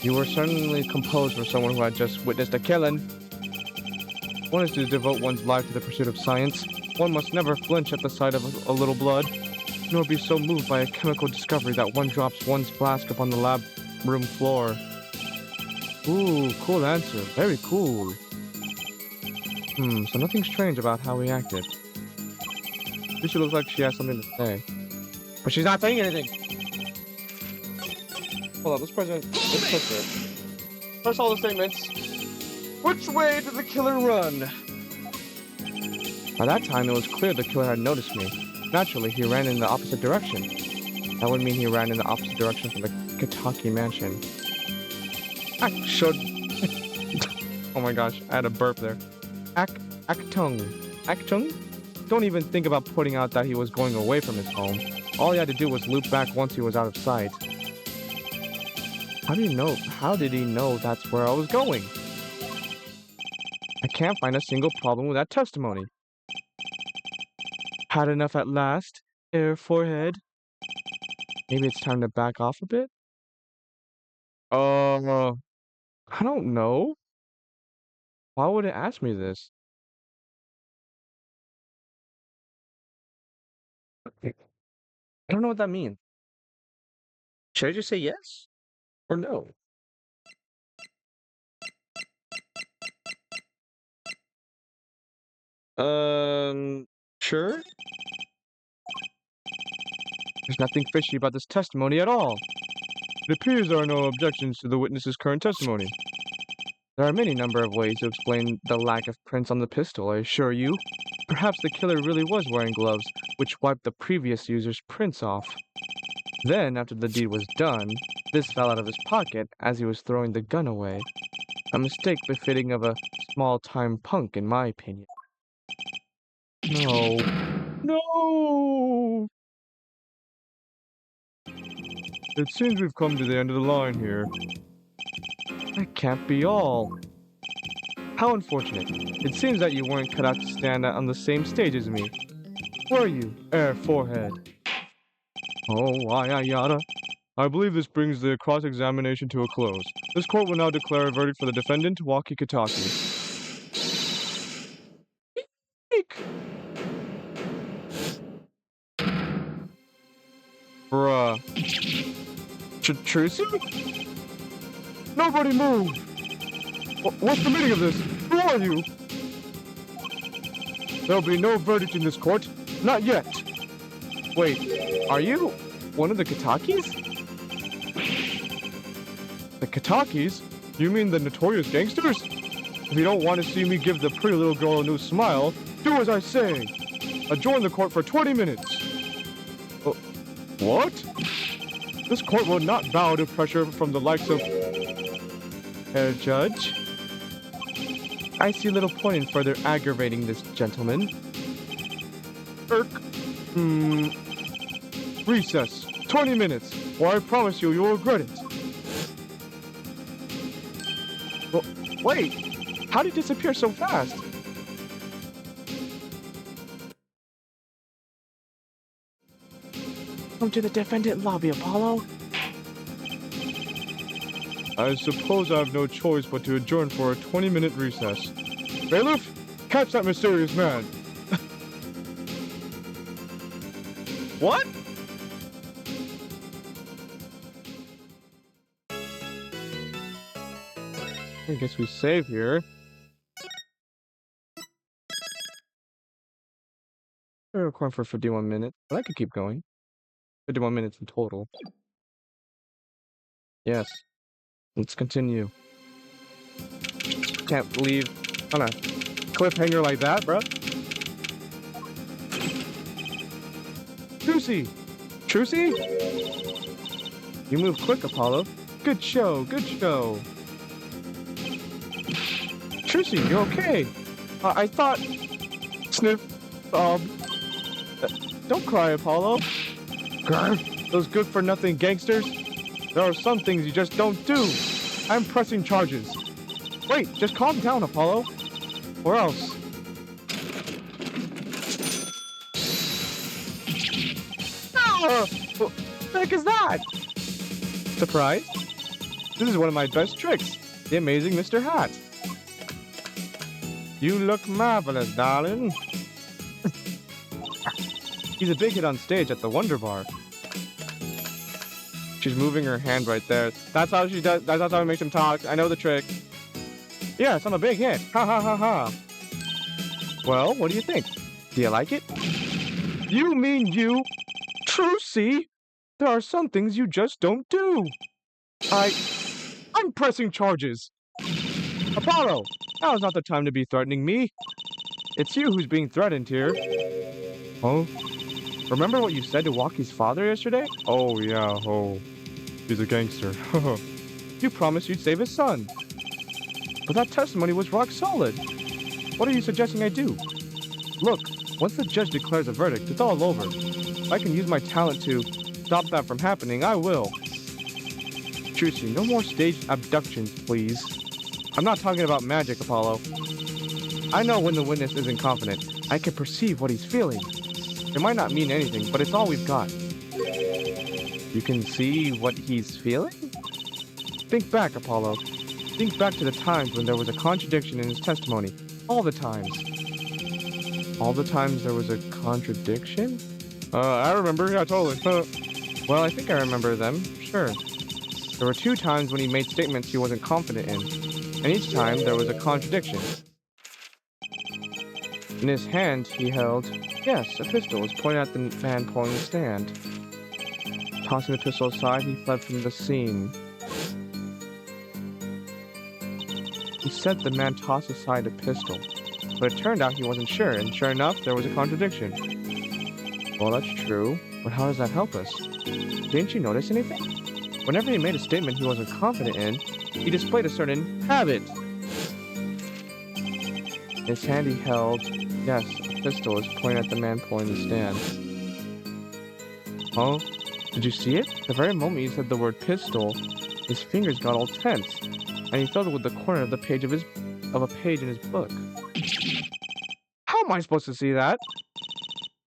You were certainly composed for someone who had just witnessed a killing. One is to devote one's life to the pursuit of science. One must never flinch at the sight of a little blood, nor be so moved by a chemical discovery that one drops one's flask upon the lab room floor. Ooh, cool answer. Very cool. So nothing strange about how he acted. She looks like she has something to say. But she's not saying anything. Hold on, let's press it. Press all the statements. Which way did the killer run? By that time, it was clear the killer had noticed me. Naturally, he ran in the opposite direction. That would mean he ran in the opposite direction from the Kitaki mansion. Oh my gosh, I had a burp there. Actung? Don't even think about putting out that he was going away from his home. All he had to do was loop back once he was out of sight. How did he know that's where I was going? I can't find a single problem with that testimony. Had enough at last, forehead. Maybe it's time to back off a bit? I don't know. Why would it ask me this? I don't know what that means. Should I just say yes? Or no? Sure? There's nothing fishy about this testimony at all. It appears there are no objections to the witness's current testimony. There are many number of ways to explain the lack of prints on the pistol, I assure you. Perhaps the killer really was wearing gloves, which wiped the previous user's prints off. Then, after the deed was done, this fell out of his pocket as he was throwing the gun away. A mistake befitting of a small-time punk, in my opinion. No. No! It seems we've come to the end of the line here. That can't be all. How unfortunate. It seems that you weren't cut out to stand on the same stage as me. Were you, forehead? Oh, yada. I believe this brings the cross-examination to a close. This court will now declare a verdict for the defendant, Waki Kitaki. Bruh. Trucy? Nobody move! What's the meaning of this? Who are you? There'll be no verdict in this court. Not yet. Wait, are you? One of the Katakis? The Katakis? You mean the notorious gangsters? If you don't want to see me give the pretty little girl a new smile, do as I say. Adjourn the court for 20 minutes. What? This court will not bow to pressure from the likes of... Herr Judge? I see little point in further aggravating this gentleman. Recess. 20 minutes, or I promise you, you'll regret it. Well, wait, how did he disappear so fast? Come to the defendant lobby, Apollo. I suppose I have no choice but to adjourn for a 20-minute recess. Bailiff, catch that mysterious man. What? I guess we save here. We're recording for 51 minutes, but I could keep going. 51 minutes in total. Yes. Let's continue. Can't leave on a cliffhanger like that, bro. Trucy! Trucy? You move quick, Apollo. Good show, good show. Trucy, you're okay. I thought... Sniff. Don't cry, Apollo. Grr. Those good-for-nothing gangsters. There are some things you just don't do. I'm pressing charges. Wait, just calm down, Apollo. Or else. What the heck is that? Surprise? This is one of my best tricks. The amazing Mr. Hat. You look marvelous, darling. He's a big hit on stage at the Wonder Bar. She's moving her hand right there. That's how she does. That's how it makes him talk. I know the trick. Yes, I'm a big hit. Ha ha ha ha. Well, what do you think? Do you like it? You mean you? Trucy? There are some things you just don't do. I'm pressing charges. Apollo, now is not the time to be threatening me. It's you who's being threatened here. Huh? Remember what you said to Walkie's father yesterday? Oh, yeah, he's a gangster. You promised you'd save his son. But that testimony was rock solid. What are you suggesting I do? Look, once the judge declares a verdict, it's all over. If I can use my talent to stop that from happening, I will. Trucy, no more staged abductions, please. I'm not talking about magic, Apollo. I know when the witness isn't confident. I can perceive what he's feeling. It might not mean anything, but it's all we've got. You can see what he's feeling? Think back, Apollo. Think back to the times when there was a contradiction in his testimony. All the times. All the times there was a contradiction? I remember. Yeah, totally. Well, I think I remember them. Sure. There were 2 times when he made statements he wasn't confident in. And each time there was a contradiction. In his hand, he held, yes, a pistol was pointed at the man pulling the stand. Tossing the pistol aside, he fled from the scene. He said the man tossed aside a pistol, but it turned out he wasn't sure, and sure enough, there was a contradiction. Well, that's true, but how does that help us? Didn't you notice anything? Whenever he made a statement he wasn't confident in, he displayed a certain habit. In his hand he held, yes, a pistol was pointed at the man pulling the stand. Huh? Did you see it? The very moment he said the word pistol, his fingers got all tense, and he felt it with the corner of the page of a page in his book. How am I supposed to see that?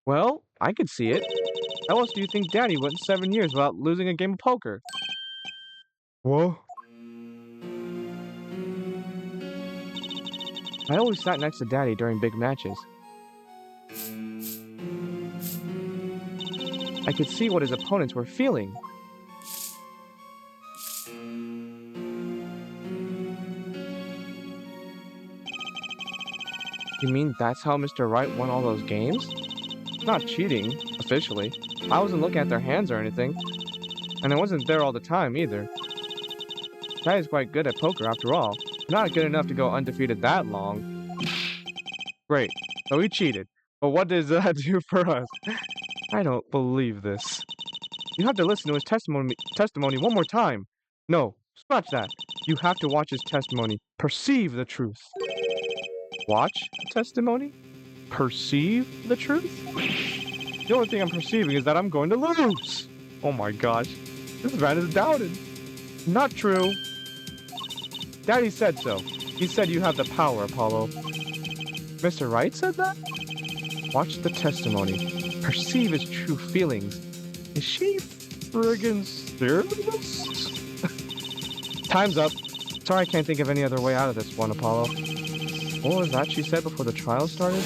Well, I could see it. How else do you think Daddy went 7 years without losing a game of poker? Whoa. I always sat next to Daddy during big matches. I could see what his opponents were feeling. You mean that's how Mr. Wright won all those games? not cheating, officially. I wasn't looking at their hands or anything. And I wasn't there all the time either. Daddy's quite good at poker after all. Not good enough to go undefeated that long. Great. So he cheated. But what does that do for us? I don't believe this. You have to listen to his testimony one more time. No, scratch that. You have to watch his testimony. Perceive the truth. Watch the testimony? Perceive the truth? The only thing I'm perceiving is that I'm going to lose. Oh my gosh. This man is doubted. Not true. Daddy said so. He said you have the power, Apollo. Mr. Wright said that? Watch the testimony. Perceive his true feelings. Is she friggin' serious? Time's up. Sorry I can't think of any other way out of this one, Apollo. What was that she said before the trial started?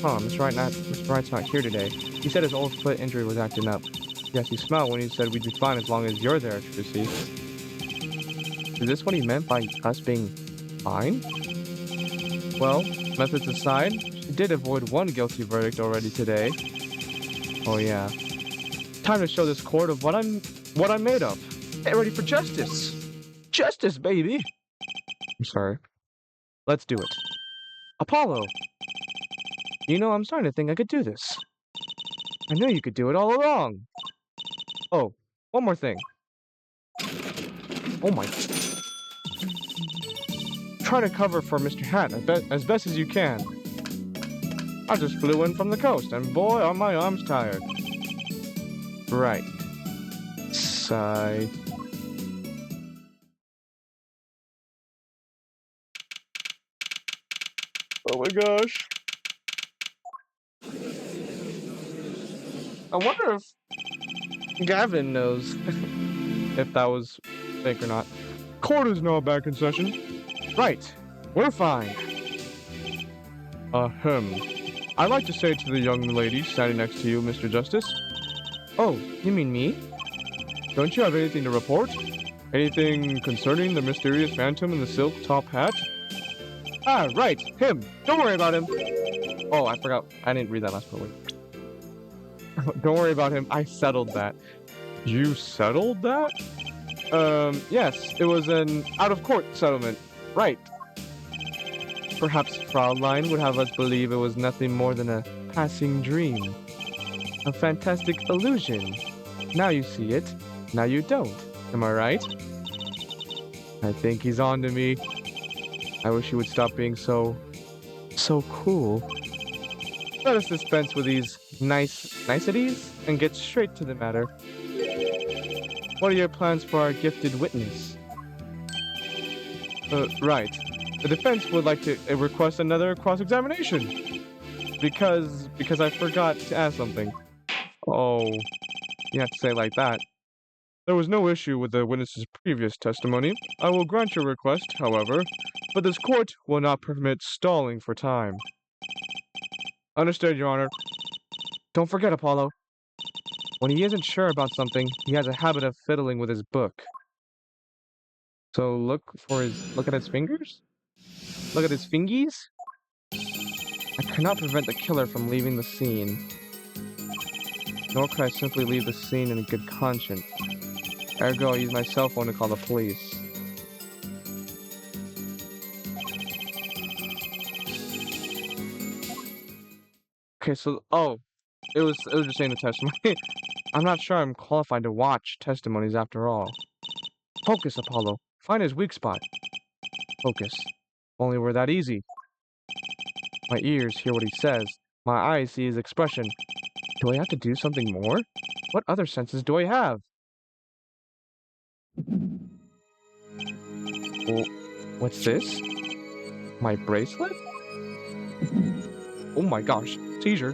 Huh, Mr. Wright's not here today. He said his old foot injury was acting up. Yes, he smiled when he said we'd be fine as long as you're there, Trucy. Is this what he meant by us being fine? Well, methods aside, she did avoid one guilty verdict already today. Oh yeah. Time to show this court of what I'm made of. Get ready for justice. Justice, baby. I'm sorry. Let's do it. Apollo. You know, I'm starting to think I could do this. I knew you could do it all along. Oh, one more thing. Oh my. Try to cover for Mr. Hat as best as you can. I just flew in from the coast, and boy, are my arms tired. Right. Sigh. Oh my gosh. I wonder if Gavin knows if that was fake or not. Court is now back in session. Right. We're fine. I'd like to say to the young lady standing next to you, Mr. Justice. Oh, you mean me? Don't you have anything to report? Anything concerning the mysterious phantom in the silk top hat? Ah, right, him. Don't worry about him. Oh, I forgot. I didn't read that last part. Don't worry about him. I settled that. You settled that? Yes, it was an out-of-court settlement. Right. Perhaps Fraulein would have us believe it was nothing more than a passing dream. A fantastic illusion. Now you see it, now you don't. Am I right? I think he's on to me. I wish he would stop being so cool. Let us dispense with these niceties and get straight to the matter. What are your plans for our gifted witness? Right. The defense would like to request another cross-examination. Because I forgot to ask something. Oh, you have to say it like that. There was no issue with the witness's previous testimony. I will grant your request, however, but this court will not permit stalling for time. Understood, Your Honor. Don't forget, Apollo. When he isn't sure about something, he has a habit of fiddling with his book. So look at his fingers? Look at his fingies? I cannot prevent the killer from leaving the scene. Nor could I simply leave the scene in a good conscience. Ergo, I'll use my cell phone to call the police. Okay, so, it was just saying the testimony. I'm not sure I'm qualified to watch testimonies after all. Focus, Apollo. Find his weak spot. Focus. Only we're that easy. My ears hear what he says. My eyes see his expression. Do I have to do something more? What other senses do I have? Oh, what's this? My bracelet? Oh my gosh, seizure.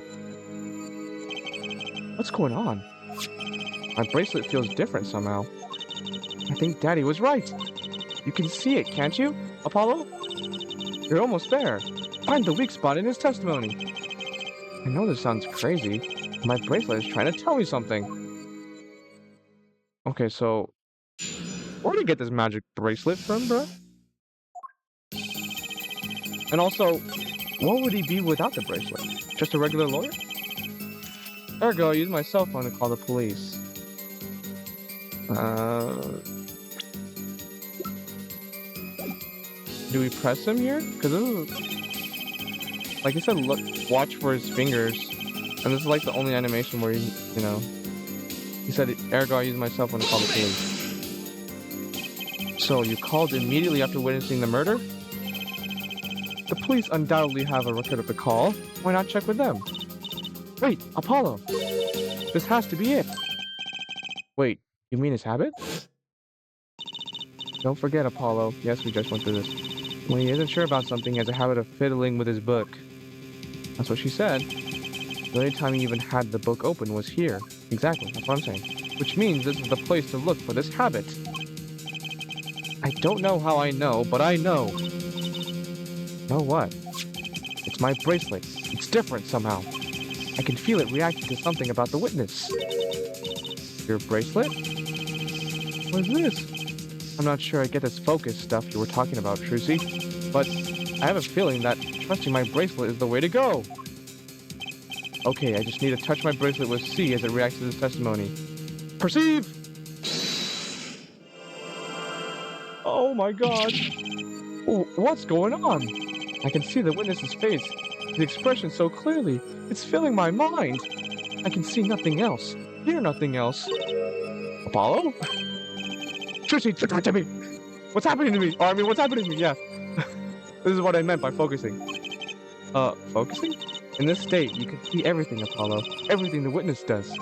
What's going on? My bracelet feels different somehow. I think Daddy was right. You can see it, can't you, Apollo? You're almost there. Find the weak spot in his testimony. I know this sounds crazy. My bracelet is trying to tell me something. Okay, so where did you get this magic bracelet from, bro? And also, What would he be without the bracelet? Just a regular lawyer? Ergo, I use my cell phone to call the police. Do we press him here? Because this is... Like I said, look, watch for his fingers. And this is like the only animation where he, you know... He said, Ergo, I use my cell phone to call the police. So, you called immediately after witnessing the murder? The police undoubtedly have a record of the call. Why not check with them? Wait, Apollo! This has to be it! Wait, you mean his habit? Don't forget, Apollo. Yes, we just went through this. When he isn't sure about something, he has a habit of fiddling with his book. That's what she said. The only time he even had the book open was here. Exactly, that's what I'm saying. Which means this is the place to look for this habit. I don't know how I know, but I know. Know what? It's my bracelet. It's different somehow. I can feel it reacting to something about the witness. Your bracelet? What is this? I'm not sure I get this focus stuff you were talking about, Trucy, but I have a feeling that trusting my bracelet is the way to go. Okay, I just need to touch my bracelet with C as it reacts to this testimony. Perceive! Oh my god. What's going on? I can see the witness's face. The expression so clearly. It's filling my mind. I can see nothing else. Hear nothing else. Apollo? Trucy, talk to me! What's happening to me? Or, I mean, what's happening to me? Yeah. This is what I meant by focusing. Focusing? In this state, you can see everything, Apollo. Everything the witness does.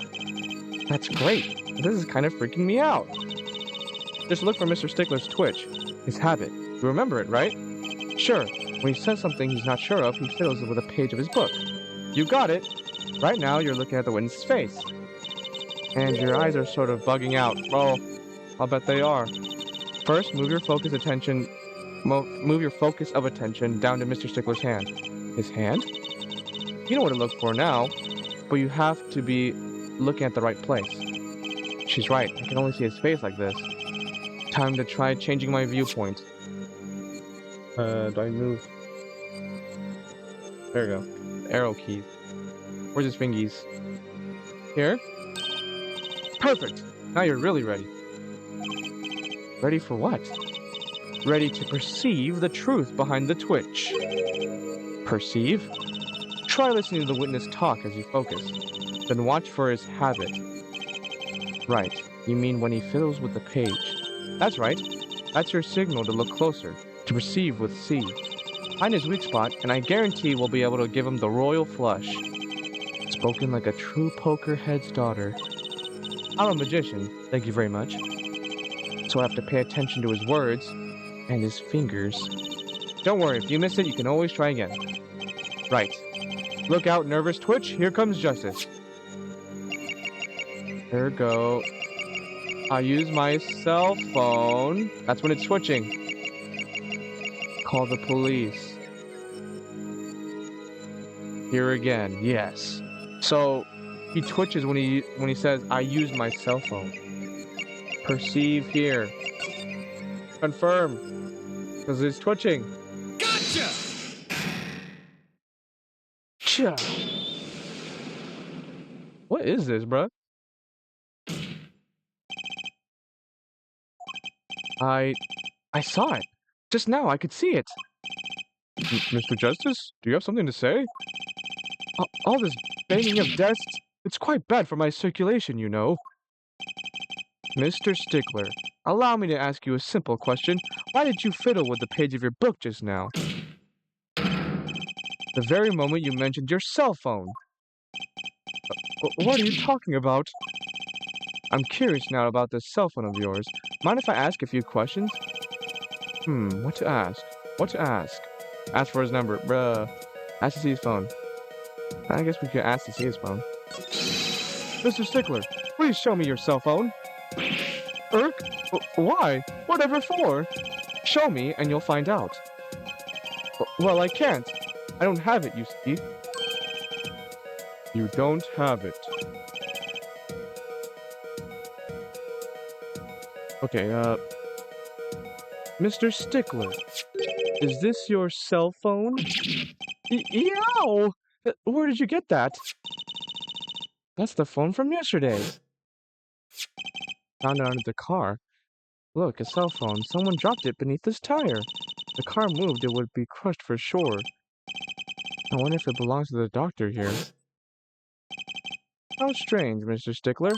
That's great. This is kind of freaking me out. Just look for Mr. Stickler's twitch. His habit. You remember it, right? Sure. When he says something he's not sure of, he fiddles it with a page of his book. You got it. Right now, you're looking at the witness's face. And your eyes are sort of bugging out. Oh, I'll bet they are. First, move your focus of attention down to Mr. Stickler's hand. His hand? You know what to look for now, but you have to be looking at the right place. She's right. I can only see his face like this. Time to try changing my viewpoint. Do I move? There we go. Arrow keys. Where's his fingies? Here? Perfect! Now you're really ready. Ready for what? Ready to perceive the truth behind the twitch. Perceive? Try listening to the witness talk as you focus. Then watch for his habit. Right. You mean when he fiddles with the page. That's right. That's your signal to look closer. To perceive with C. Find his weak spot, and I guarantee we'll be able to give him the royal flush. Spoken like a true poker head's daughter. I'm a magician, thank you very much. So I have to pay attention to his words and his fingers. Don't worry, if you miss it, you can always try again. Right. Look out, nervous twitch, here comes justice. There we go. I use my cell phone. That's when it's switching. Call the police. Here again, yes. So he twitches when he says, I use my cell phone. Perceive here. Confirm. Because he's twitching. Gotcha! Cha. What is this, bruh? I saw it. Just now, I could see it. Mr. Justice, do you have something to say? All this banging of desks, it's quite bad for my circulation, you know. Mr. Stickler, allow me to ask you a simple question. Why did you fiddle with the page of your book just now? The very moment you mentioned your cell phone. What are you talking about? I'm curious now about this cell phone of yours. Mind if I ask a few questions? What to ask? What to ask? Ask for his number, bruh. Ask to see his phone. I guess we could ask to see his phone. Mr. Stickler, please show me your cell phone. Irk? Why? Whatever for? Show me and you'll find out. Well, I can't. I don't have it, you see. You don't have it. Okay, Mr. Stickler, is this your cell phone? Yow! Where did you get that? That's the phone from yesterday. Found it under the car. Look, a cell phone. Someone dropped it beneath this tire. The car moved, it would be crushed for sure. I wonder if it belongs to the doctor here. How strange, Mr. Stickler.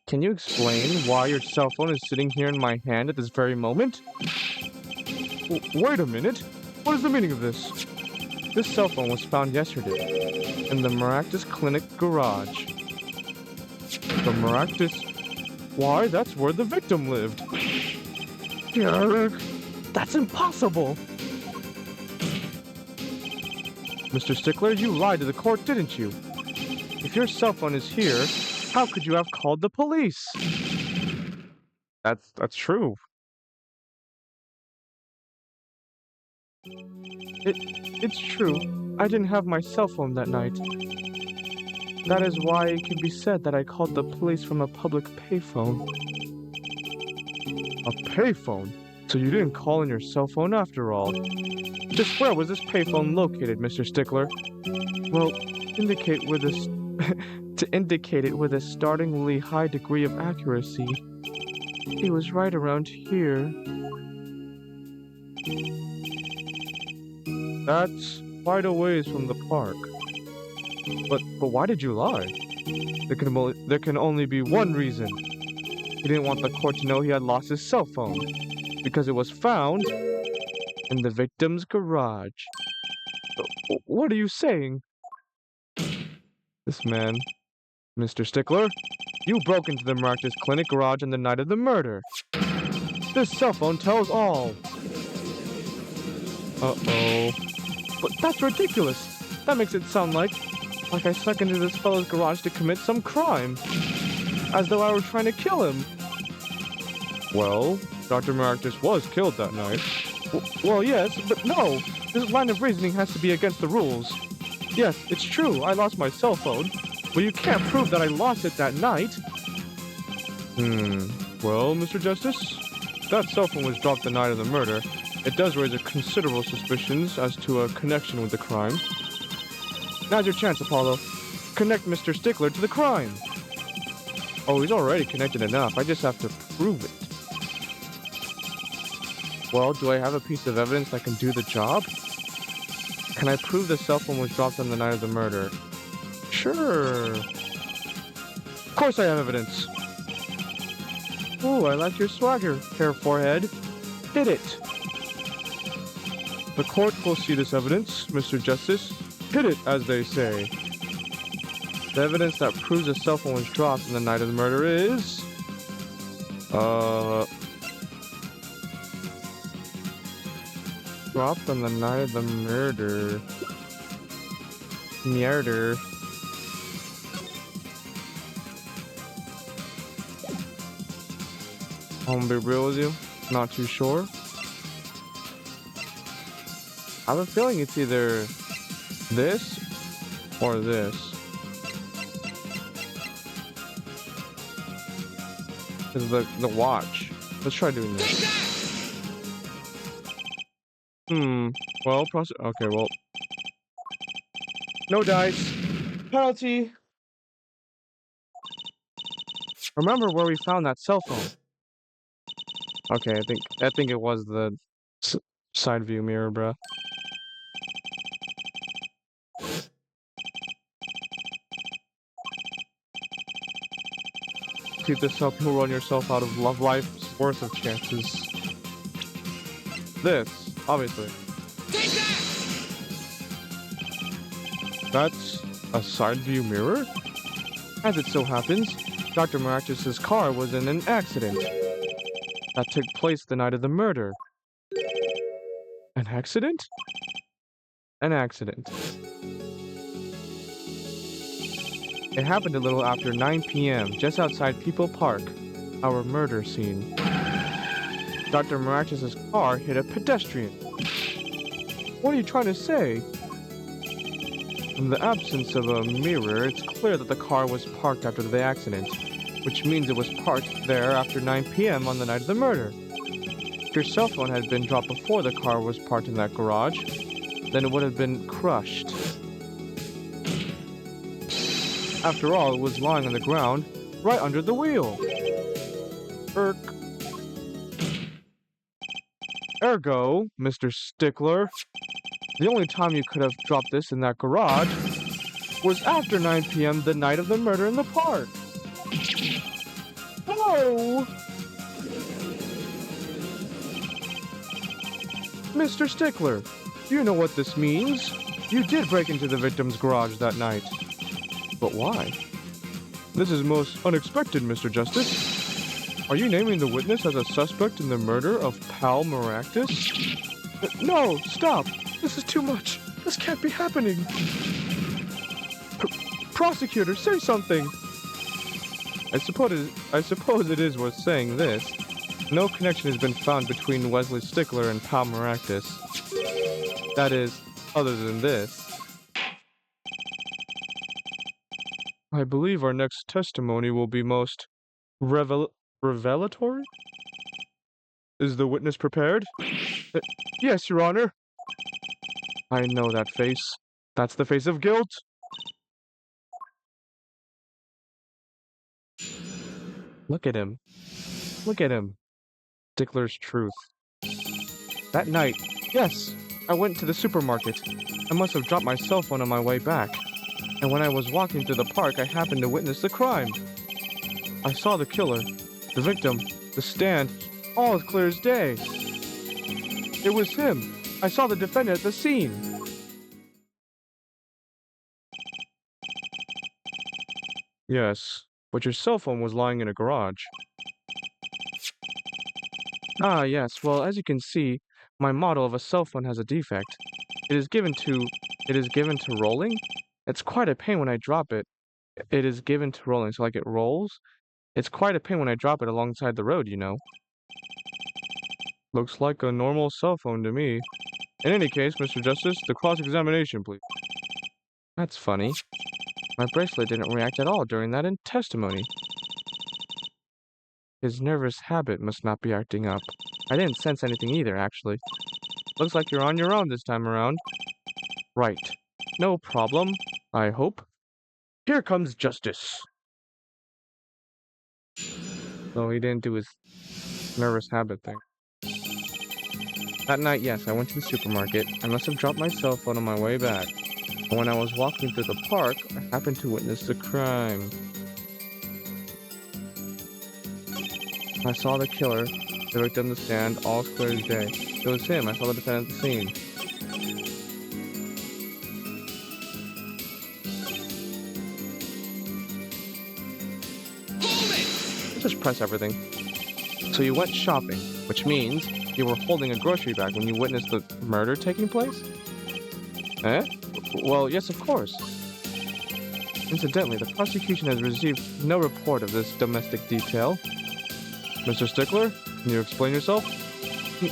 Can you explain why your cell phone is sitting here in my hand at this very moment? Wait a minute. What is the meaning of this? This cell phone was found yesterday in the Maractus Clinic garage. The Maractus? Why, that's where the victim lived. Yarg, that's impossible. Mr. Stickler, you lied to the court, didn't you? If your cell phone is here, how could you have called the police? That's true. It's true. I didn't have my cell phone that night. That is why it can be said that I called the police from a public payphone. A payphone? So you didn't call in your cell phone after all. Just where was this payphone located, Mr. Stickler? Well, to indicate it with a startlingly high degree of accuracy, it was right around here. That's quite a ways from the park. But why did you lie? There can only be one reason. He didn't want the court to know he had lost his cell phone, because it was found in the victim's garage. What are you saying? This man, Mr. Stickler, you broke into the Maractus Clinic garage on the night of the murder. This cell phone tells all. Uh-oh. But that's ridiculous. That makes it sound like I snuck into this fellow's garage to commit some crime. As though I were trying to kill him. Well, Dr. Maractus was killed that night. Well, yes, but no. This line of reasoning has to be against the rules. Yes, it's true, I lost my cell phone. But you can't prove that I lost it that night. Well, Mr. Justice, that cell phone was dropped the night of the murder. It does raise a considerable suspicions as to a connection with the crime. Now's your chance, Apollo. Connect Mr. Stickler to the crime. Oh, he's already connected enough. I just have to prove it. Well, do I have a piece of evidence that can do the job? Can I prove the cell phone was dropped on the night of the murder? Sure. Of course I have evidence. Ooh, I like your swagger, Hair Forehead. Hit it. The court will see this evidence, Mr. Justice. Hit it, as they say. The evidence that proves the cell phone was dropped on the night of the murder is... dropped on the night of the murder. Murder. I'm gonna be real with you. Not too sure. I have a feeling it's either this or this. Is the watch. Let's try doing this. Well, okay, well. No dice. Penalty. Remember where we found that cell phone. Okay, I think it was the side view mirror, bruh. Keep this up, you'll run yourself out of love life's worth of chances. This, obviously. That's a side view mirror? As it so happens, Dr. Maractus' car was in an accident that took place the night of the murder. An accident? An accident. It happened a little after 9 p.m., just outside People Park, our murder scene. Dr. Maractus' car hit a pedestrian. What are you trying to say? In the absence of a mirror, it's clear that the car was parked after the accident, which means it was parked there after 9 p.m. on the night of the murder. If your cell phone had been dropped before the car was parked in that garage, then it would have been crushed. After all, it was lying on the ground, right under the wheel. Ergo, Mr. Stickler, the only time you could have dropped this in that garage was after 9 p.m. the night of the murder in the park. Whoa! Mr. Stickler, you know what this means. You did break into the victim's garage that night. But why? This is most unexpected, Mr. Justice. Are you naming the witness as a suspect in the murder of Pal Maractus? No, stop! This is too much! This can't be happening! Prosecutor, say something! I suppose it is worth saying this. No connection has been found between Wesley Stickler and Pal Maractus. That is, other than this. I believe our next testimony will be most revelatory? Is the witness prepared? Yes, Your Honor. I know that face. That's the face of guilt. Look at him. Look at him. Stickler's truth. That night, yes, I went to the supermarket. I must have dropped my cell phone on my way back. And when I was walking through the park, I happened to witness the crime. I saw the killer, the victim, the stand, all as clear as day. It was him. I saw the defendant at the scene. Yes, but your cell phone was lying in a garage. Ah, yes, well, as you can see, my model of a cell phone has a defect. It is given to rolling. It's quite a pain when I drop it. It is given to rolling, so like it rolls. It's quite a pain when I drop it alongside the road, you know. Looks like a normal cell phone to me. In any case, Mr. Justice, the cross-examination, please. That's funny. My bracelet didn't react at all during that testimony. His nervous habit must not be acting up. I didn't sense anything either, actually. Looks like you're on your own this time around. Right. No problem, I hope. Here comes Justice. So he didn't do his nervous habit thing. That night, yes, I went to the supermarket. I must have dropped my cell phone on my way back. And when I was walking through the park, I happened to witness the crime. I saw the killer, the victim, the stand, all as clear as day. It was him. I saw the defendant at the scene. Let's just press everything. So you went shopping, which means you were holding a grocery bag when you witnessed the murder taking place? Eh? Well, yes, of course. Incidentally, the prosecution has received no report of this domestic detail. Mr. Stickler, can you explain yourself?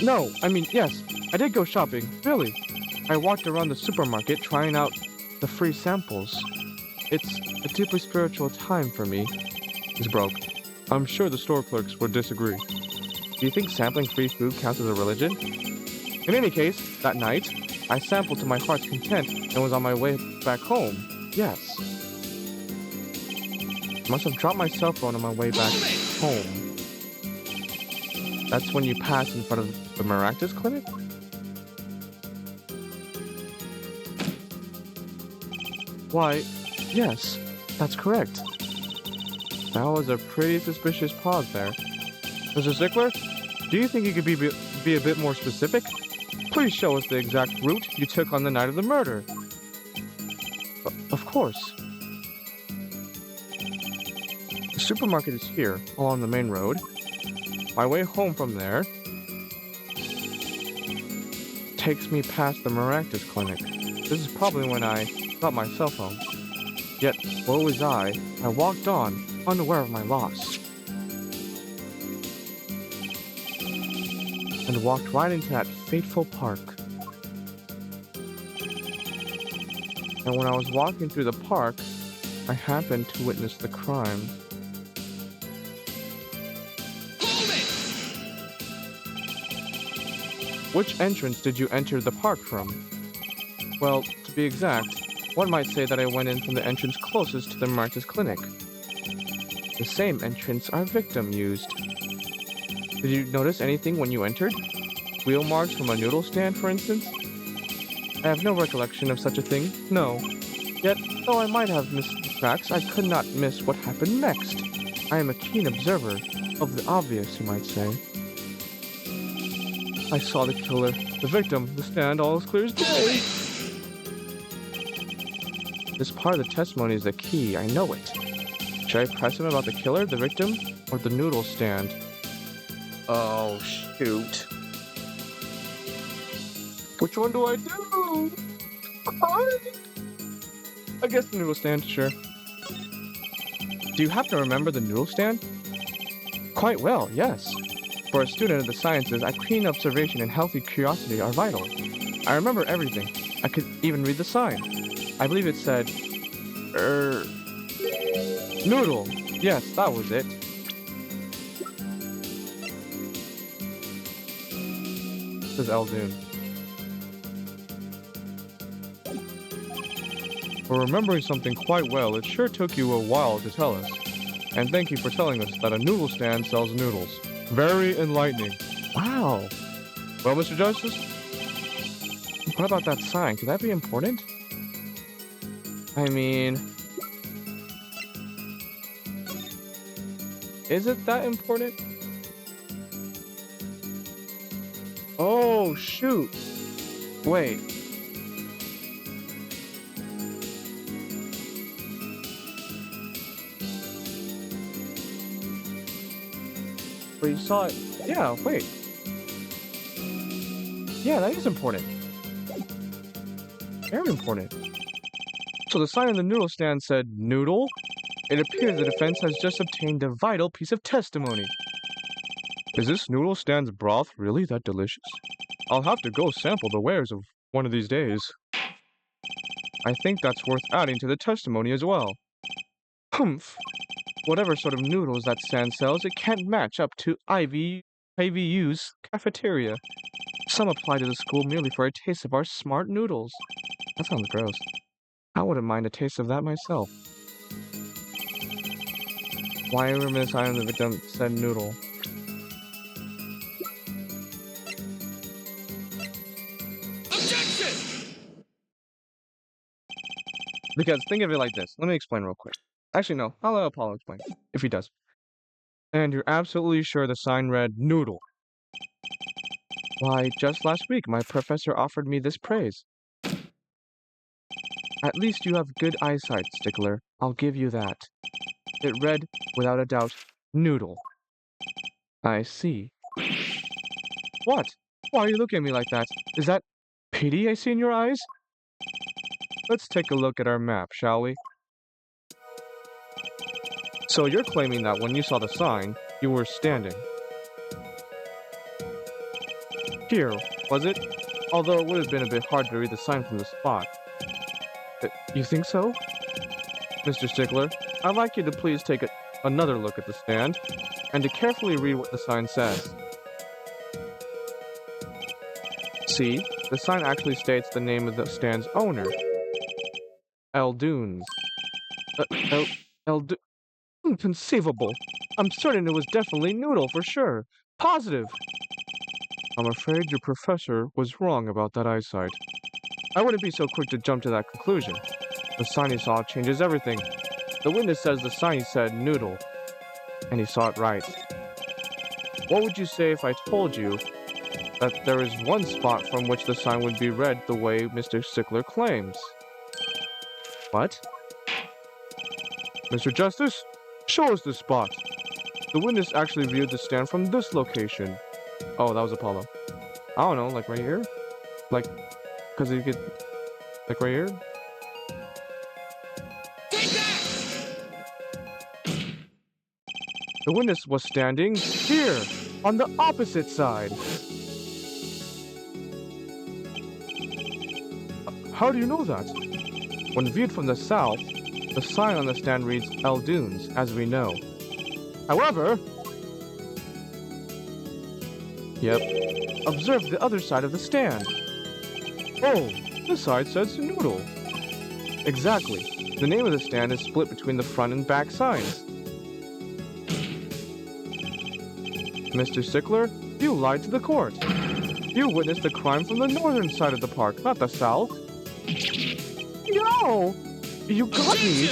No, I mean, yes, I did go shopping, really. I walked around the supermarket trying out the free samples. It's a deeply spiritual time for me. He's broke. I'm sure the store clerks would disagree. Do you think sampling free food counts as a religion? In any case, that night, I sampled to my heart's content and was on my way back home. Yes. Must have dropped my cell phone on my way back home. That's when you pass in front of the Maractus clinic? Why, yes, that's correct. That was a pretty suspicious pause there. Mr. Stickler, do you think you could be a bit more specific? Please show us the exact route you took on the night of the murder. Of course. The supermarket is here, along the main road. My way home from there takes me past the Maractus clinic. This is probably when I got my cell phone. Yet, woe is I walked on, unaware of my loss. And walked right into that fateful park. And when I was walking through the park, I happened to witness the crime. Which entrance did you enter the park from? Well, to be exact, one might say that I went in from the entrance closest to the Marcus clinic. The same entrance our victim used. Did you notice anything when you entered? Wheel marks from a noodle stand, for instance? I have no recollection of such a thing, no. Yet, though I might have missed the tracks, I could not miss what happened next. I am a keen observer of the obvious, you might say. I saw the killer, the victim, the stand, all as clear as day. This part of the testimony is the key, I know it. Should I press him about the killer, the victim, or the noodle stand? Oh, shoot. Which one do I do? I guess the noodle stand, sure. Do you happen to remember the noodle stand? Quite well, yes. For a student of the sciences, a keen observation and healthy curiosity are vital. I remember everything. I could even read the sign. I believe it said, noodle. Yes, that was it. This is Eldoon. For remembering something quite well, it sure took you a while to tell us. And thank you for telling us that a noodle stand sells noodles. Very enlightening. Wow. Well, Mr. Justice? What about that sign? Could that be important? I mean... is it that important? Oh, shoot. Wait. But you saw it. Yeah, wait. Yeah, that is important. Very important. So the sign on the noodle stand said, noodle? It appears the defense has just obtained a vital piece of testimony. Is this noodle stand's broth really that delicious? I'll have to go sample the wares of one of these days. I think that's worth adding to the testimony as well. Humph. Whatever sort of noodles that stand sells, it can't match up to IVU's cafeteria. Some apply to the school merely for a taste of our smart noodles. That sounds gross. I wouldn't mind a taste of that myself. Why remember the sign on the victim said noodle? Objection! Because think of it like this. Let me explain real quick. Actually, no. I'll let Apollo explain, if he does. And you're absolutely sure the sign read noodle? Why, just last week my professor offered me this praise. At least you have good eyesight, Stickler. I'll give you that. It read, without a doubt, noodle. I see. What? Why are you looking at me like that? Is that pity I see in your eyes? Let's take a look at our map, shall we? So you're claiming that when you saw the sign, you were standing. Here, was it? Although it would have been a bit hard to read the sign from the spot. You think so? Mr. Stickler, I'd like you to please take another look at the stand, and to carefully read what the sign says. See, the sign actually states the name of the stand's owner. Eldoon's. Eldoon. Inconceivable. I'm certain it was definitely noodle for sure. Positive. I'm afraid your professor was wrong about that eyesight. I wouldn't be so quick to jump to that conclusion. The sign he saw changes everything. The witness says the sign said noodle, and he saw it right. What would you say if I told you that there is one spot from which the sign would be read the way Mr. Stickler claims? What? Mr. Justice, show us the spot. The witness actually viewed the stand from this location. Oh, that was Apollo. I don't know, like right here? Like, because you could, like right here? Take that! The witness was standing here, on the opposite side. How do you know that? When viewed from the south, the sign on the stand reads Eldoon's, as we know. However... Yep. Observe the other side of the stand. Oh, The side says noodle. Exactly. The name of the stand is split between the front and back signs. Mr. Stickler, you lied to the court. You witnessed the crime from the northern side of the park, not the south. No! You got me!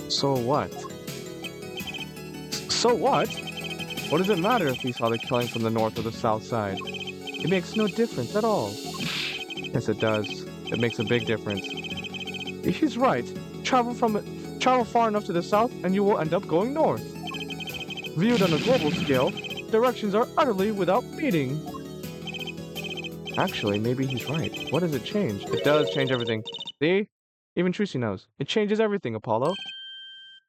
So what? So what? What does it matter if he saw the killing from the north or the south side? It makes no difference at all. Yes, it does. It makes a big difference. He's right. Travel far enough to the south and you will end up going north. Viewed on a global scale, directions are utterly without meaning. Actually, maybe he's right. What does it change? It does change everything. See? Even Trucy knows. It changes everything, Apollo.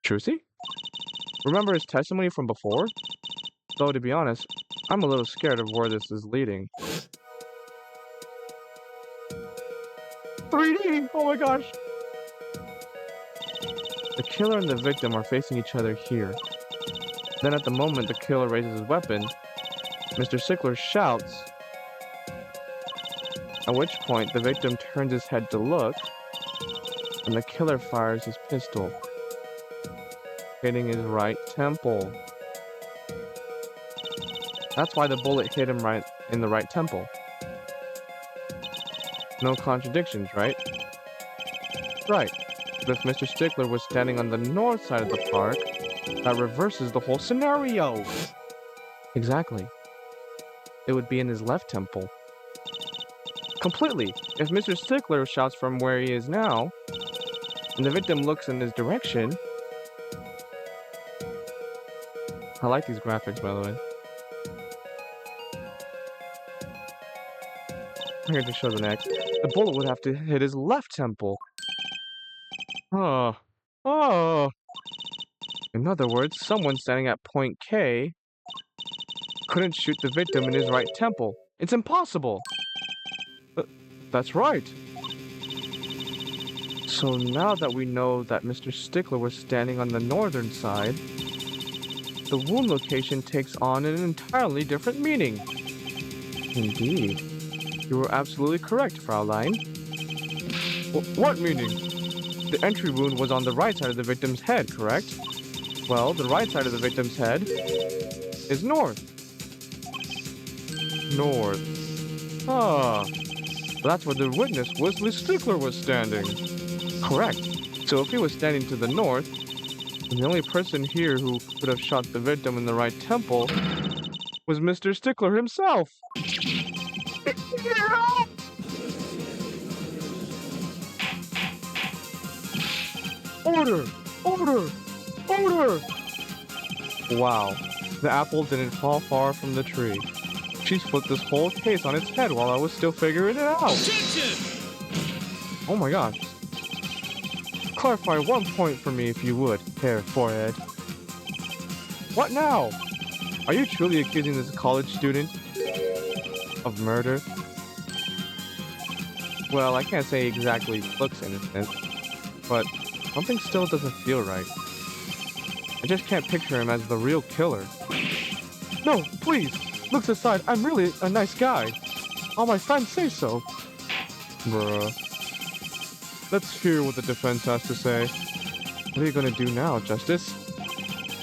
Trucy? Remember his testimony from before? Though, to be honest, I'm a little scared of where this is leading. 3D! Oh my gosh! The killer and the victim are facing each other here. Then at the moment the killer raises his weapon, Mr. Stickler shouts, at which point the victim turns his head to look, and the killer fires his pistol, hitting his right temple. That's why the bullet hit him right in the right temple. No contradictions, right? Right. But if Mr. Stickler was standing on the north side of the park, that reverses the whole scenario. Exactly. It would be in his left temple. Completely. If Mr. Stickler shouts from where he is now, and the victim looks in his direction... I like these graphics, by the way. I'm here to show the next. The bullet would have to hit his left temple. Oh. In other words, someone standing at point K couldn't shoot the victim in his right temple. It's impossible! That's right. So now that we know that Mr. Stickler was standing on the northern side, the wound location takes on an entirely different meaning. Indeed. You were absolutely correct, Fraulein. What meaning? The entry wound was on the right side of the victim's head, correct? Well, the right side of the victim's head is north. North. Ah. That's where the witness, Wesley Stickler, was standing. Correct. So if he was standing to the north, then the only person here who could have shot the victim in the right temple was Mr. Stickler himself. Order! Order! Order! Wow. The apple didn't fall far from the tree. She's flipped this whole case on its head while I was still figuring it out. Objection! Oh my gosh. Clarify one point for me if you would, Hair Forehead. What now? Are you truly accusing this college student of murder? Well, I can't say exactly looks innocent, but something still doesn't feel right. I just can't picture him as the real killer. No, please! Looks aside, I'm really a nice guy. All my friends say so. Bruh. Let's hear what the defense has to say. What are you gonna do now, Justice?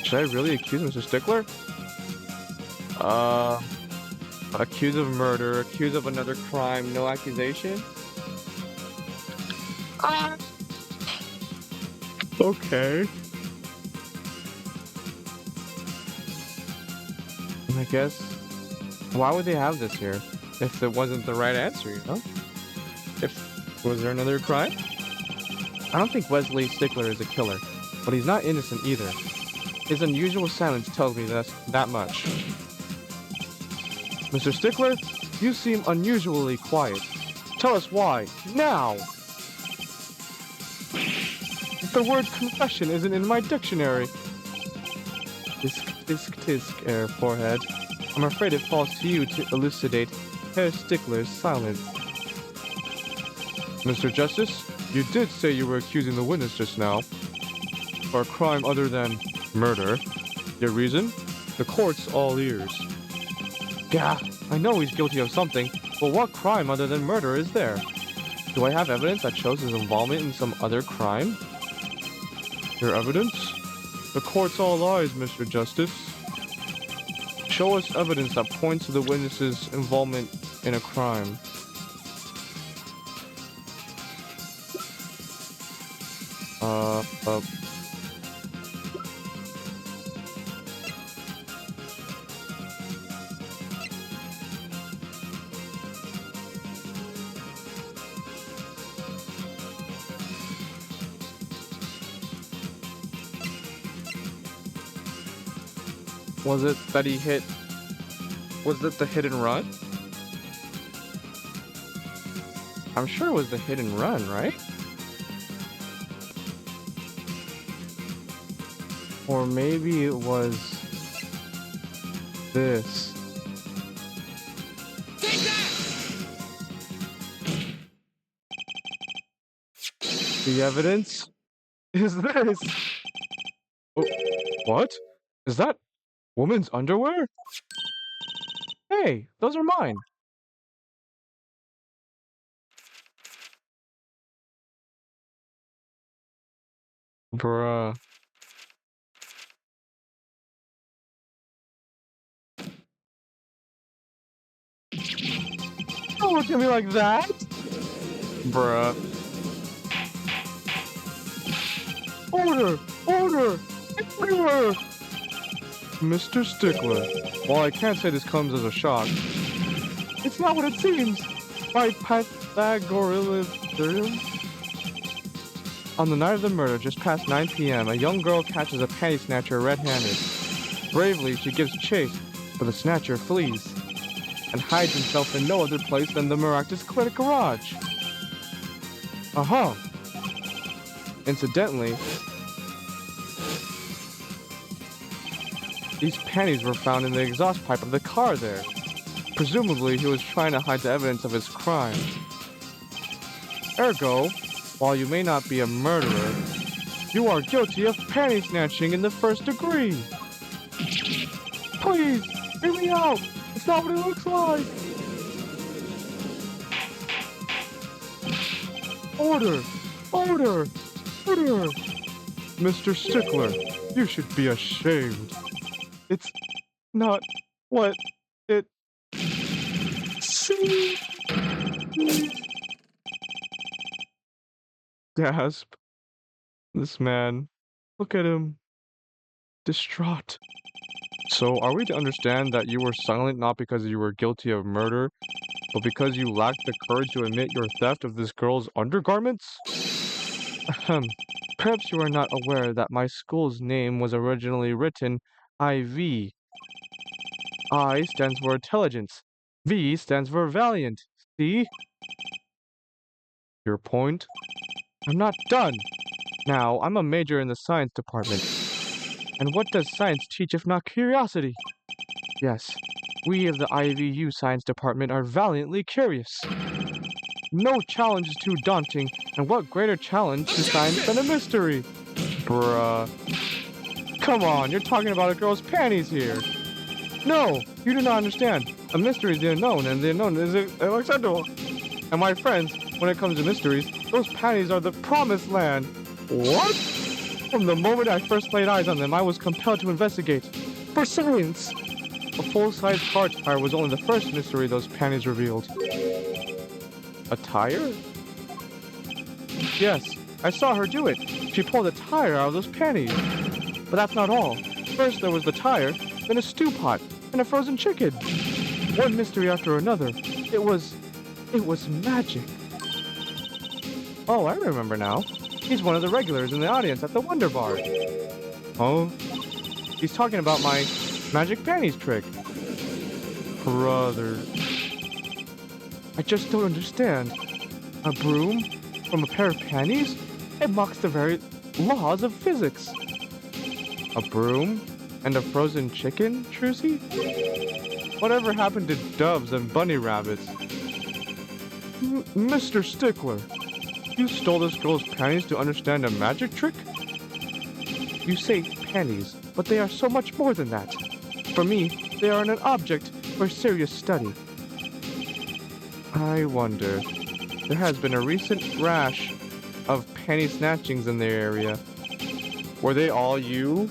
Should I really accuse Mr. Stickler? Accused of murder, accused of another crime, no accusation? Okay. I guess, why would they have this here if it wasn't the right answer, you know? Was there another crime? I don't think Wesley Stickler is a killer, but he's not innocent either. His unusual silence tells me that much. Mr. Stickler, you seem unusually quiet. Tell us why, now! The word confession isn't in my dictionary. Tisk, Hair Forehead. I'm afraid it falls to you to elucidate Hair Stickler's silence. Mr. Justice, you did say you were accusing the witness just now for a crime other than murder. Your reason? The court's all ears. Yeah, I know he's guilty of something, But what crime other than murder is there? Do I have evidence that shows his involvement in some other crime? Your evidence? The court's all eyes, Mr. Justice. Show us evidence that points to the witness's involvement in a crime. Was it that he hit? Was it the hit and run? I'm sure it was the hit and run, right? Or maybe it was this. Take that! The evidence is this. Oh, what? Is that woman's underwear? Hey, those are mine. Bruh. Don't look at me like that. Bruh. Order! Order! Everywhere! Mr. Stickler, while I can't say this comes as a shock, it's not what it seems. By Pythagorean theorem. On the night of the murder, just past 9 p.m., a young girl catches a panty snatcher red-handed. Bravely, she gives chase, but the snatcher flees and hides himself in no other place than the miraculous clinic garage. Uh-huh. Incidentally, these panties were found in the exhaust pipe of the car there. Presumably, he was trying to hide the evidence of his crime. Ergo, while you may not be a murderer, you are guilty of panty snatching in the first degree. Please, hear me out. It's not what it looks like. Order! Order! Order! Mr. Stickler, you should be ashamed. It's not what it seems. Gasp. This man. Look at him. Distraught. So, are we to understand that you were silent not because you were guilty of murder, but because you lacked the courage to admit your theft of this girl's undergarments? Ahem. Perhaps you are not aware that my school's name was originally written IV. I stands for intelligence. V stands for valiant. See? Your point? I'm not done. Now, I'm a major in the science department. And what does science teach if not curiosity? Yes, we of the IVU science department are valiantly curious. No challenge is too daunting, and what greater challenge to science than a mystery? Bruh. Come on, you're talking about a girl's panties here. No, you do not understand. A mystery is the unknown, and the unknown is unacceptable. And my friends, when it comes to mysteries, those panties are the promised land. What? From the moment I first laid eyes on them, I was compelled to investigate. For science! A full-size car tire was only the first mystery those panties revealed. A tire? Yes, I saw her do it. She pulled a tire out of those panties. But that's not all. First there was the tire, then a stew pot, and a frozen chicken. One mystery after another. It was magic. Oh, I remember now. He's one of the regulars in the audience at the Wonder Bar. Oh? He's talking about my magic panties trick. Brother. I just don't understand. A broom from a pair of panties? It mocks the very laws of physics. A broom and a frozen chicken, Trucy? Whatever happened to doves and bunny rabbits? Mr. Stickler, you stole this girl's panties to understand a magic trick? You say panties, but they are so much more than that. For me, they are an object for serious study. I wonder. There has been a recent rash of penny snatchings in the area. Were they all you?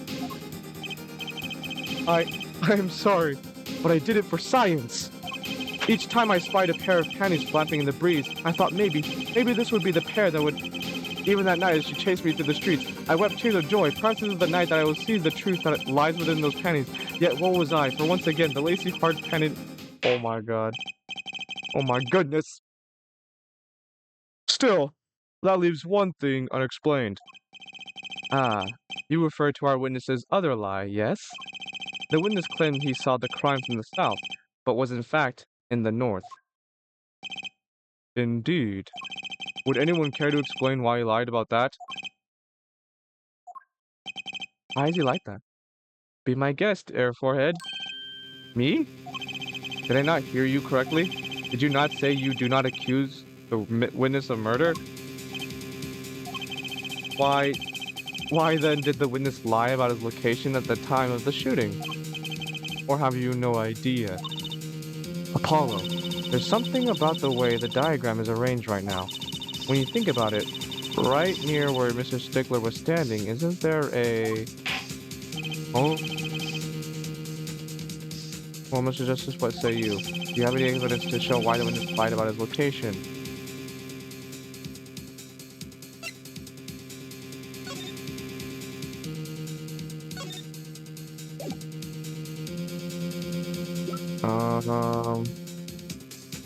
I am sorry, but I did it for science. Each time I spied a pair of panties flapping in the breeze, I thought maybe this would be the pair that would... Even that night as she chased me through the streets, I wept tears of joy. Perhaps this is the night that I will see the truth that lies within those panties. Yet woe was I, for once again, the lacy heart panted... Oh my god. Oh my goodness. Still, that leaves one thing unexplained. Ah, you refer to our witness's other lie, yes? The witness claimed he saw the crime from the south, but was in fact in the north. Indeed. Would anyone care to explain why he lied about that? Why is he like that? Be my guest, Air Forehead. Me? Did I not hear you correctly? Did you not say you do not accuse the witness of murder? Why then did the witness lie about his location at the time of the shooting? Or have you no idea? Apollo, there's something about the way the diagram is arranged right now. When you think about it, right near where Mr. Stickler was standing, isn't there a... Oh? Well, Mr. Justice, what say you? Do you have any evidence to show why the witness lied about his location?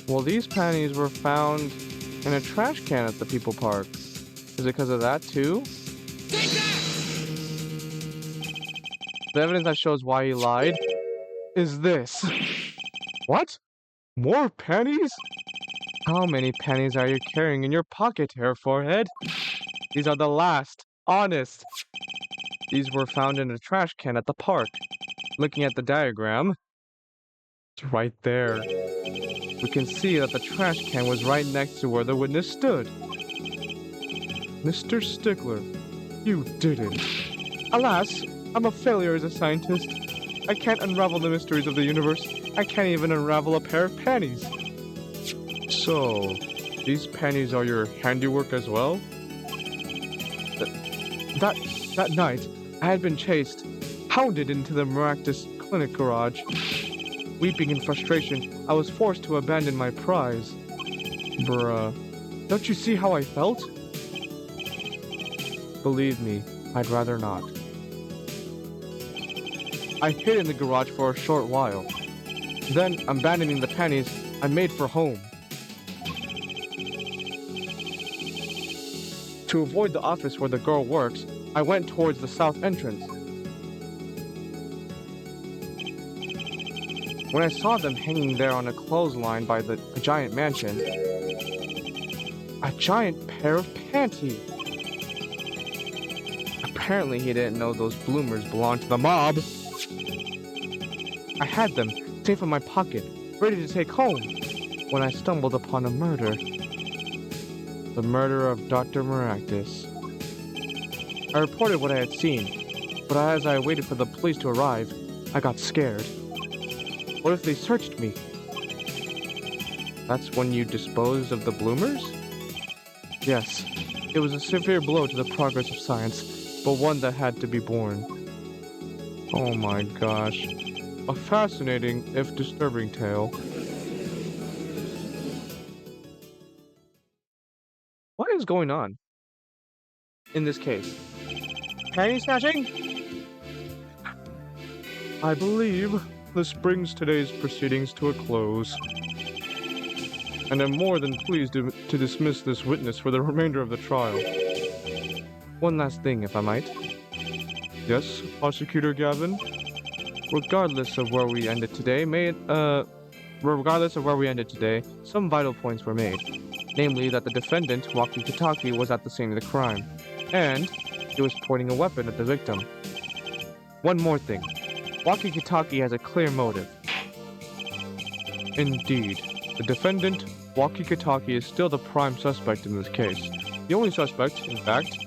Well, these panties were found in a trash can at the People Park. Is it because of that, too? The evidence that shows why he lied is this. What? More panties? How many panties are you carrying in your pocket, Air Forehead? These are the last. Honest. These were found in a trash can at the park. Looking at the diagram, it's right there. We can see that the trash can was right next to where the witness stood. Mr. Stickler, you did it. Alas, I'm a failure as a scientist. I can't unravel the mysteries of the universe. I can't even unravel a pair of panties. So, these panties are your handiwork as well? That night, I had been chased, hounded into the Maractus Clinic garage. Weeping in frustration, I was forced to abandon my prize. Bruh, don't you see how I felt? Believe me, I'd rather not. I hid in the garage for a short while. Then, abandoning the panties, I made for home. To avoid the office where the girl works, I went towards the south entrance. When I saw them hanging there on a clothesline by a giant mansion, a giant pair of panties. Apparently he didn't know those bloomers belonged to the mob. I had them safe in my pocket, ready to take home, when I stumbled upon a murder. The murder of Dr. Maractus. I reported what I had seen, but as I waited for the police to arrive, I got scared. What if they searched me? That's when you disposed of the bloomers? Yes, it was a severe blow to the progress of science, but one that had to be borne. Oh my gosh. A fascinating, if disturbing tale. What is going on in this case? Panty snatching? I believe this brings today's proceedings to a close. And I'm more than pleased to dismiss this witness for the remainder of the trial. One last thing, if I might. Yes, Prosecutor Gavin? Regardless of where we ended today, some vital points were made. Namely, that the defendant, Waki Kitaki, was at the scene of the crime, and he was pointing a weapon at the victim. One more thing. Waki Kitaki has a clear motive. Indeed, the defendant, Waki Kitaki, is still the prime suspect in this case. The only suspect, in fact,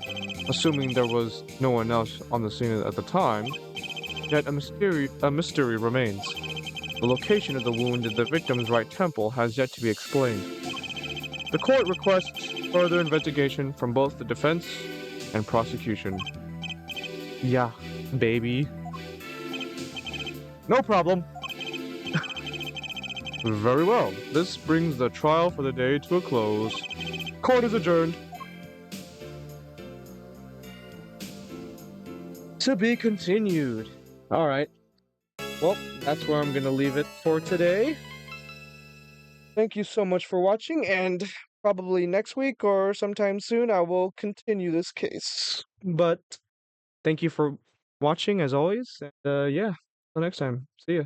assuming there was no one else on the scene at the time, yet a mystery remains. The location of the wound in the victim's right temple has yet to be explained. The court requests further investigation from both the defense and prosecution. Yeah, baby. No problem. Very well. This brings the trial for the day to a close. Court is adjourned. To be continued. All right. Well, that's where I'm going to leave it for today. Thank you so much for watching, and probably next week or sometime soon I will continue this case. But thank you for watching as always, and yeah, till next time. See ya.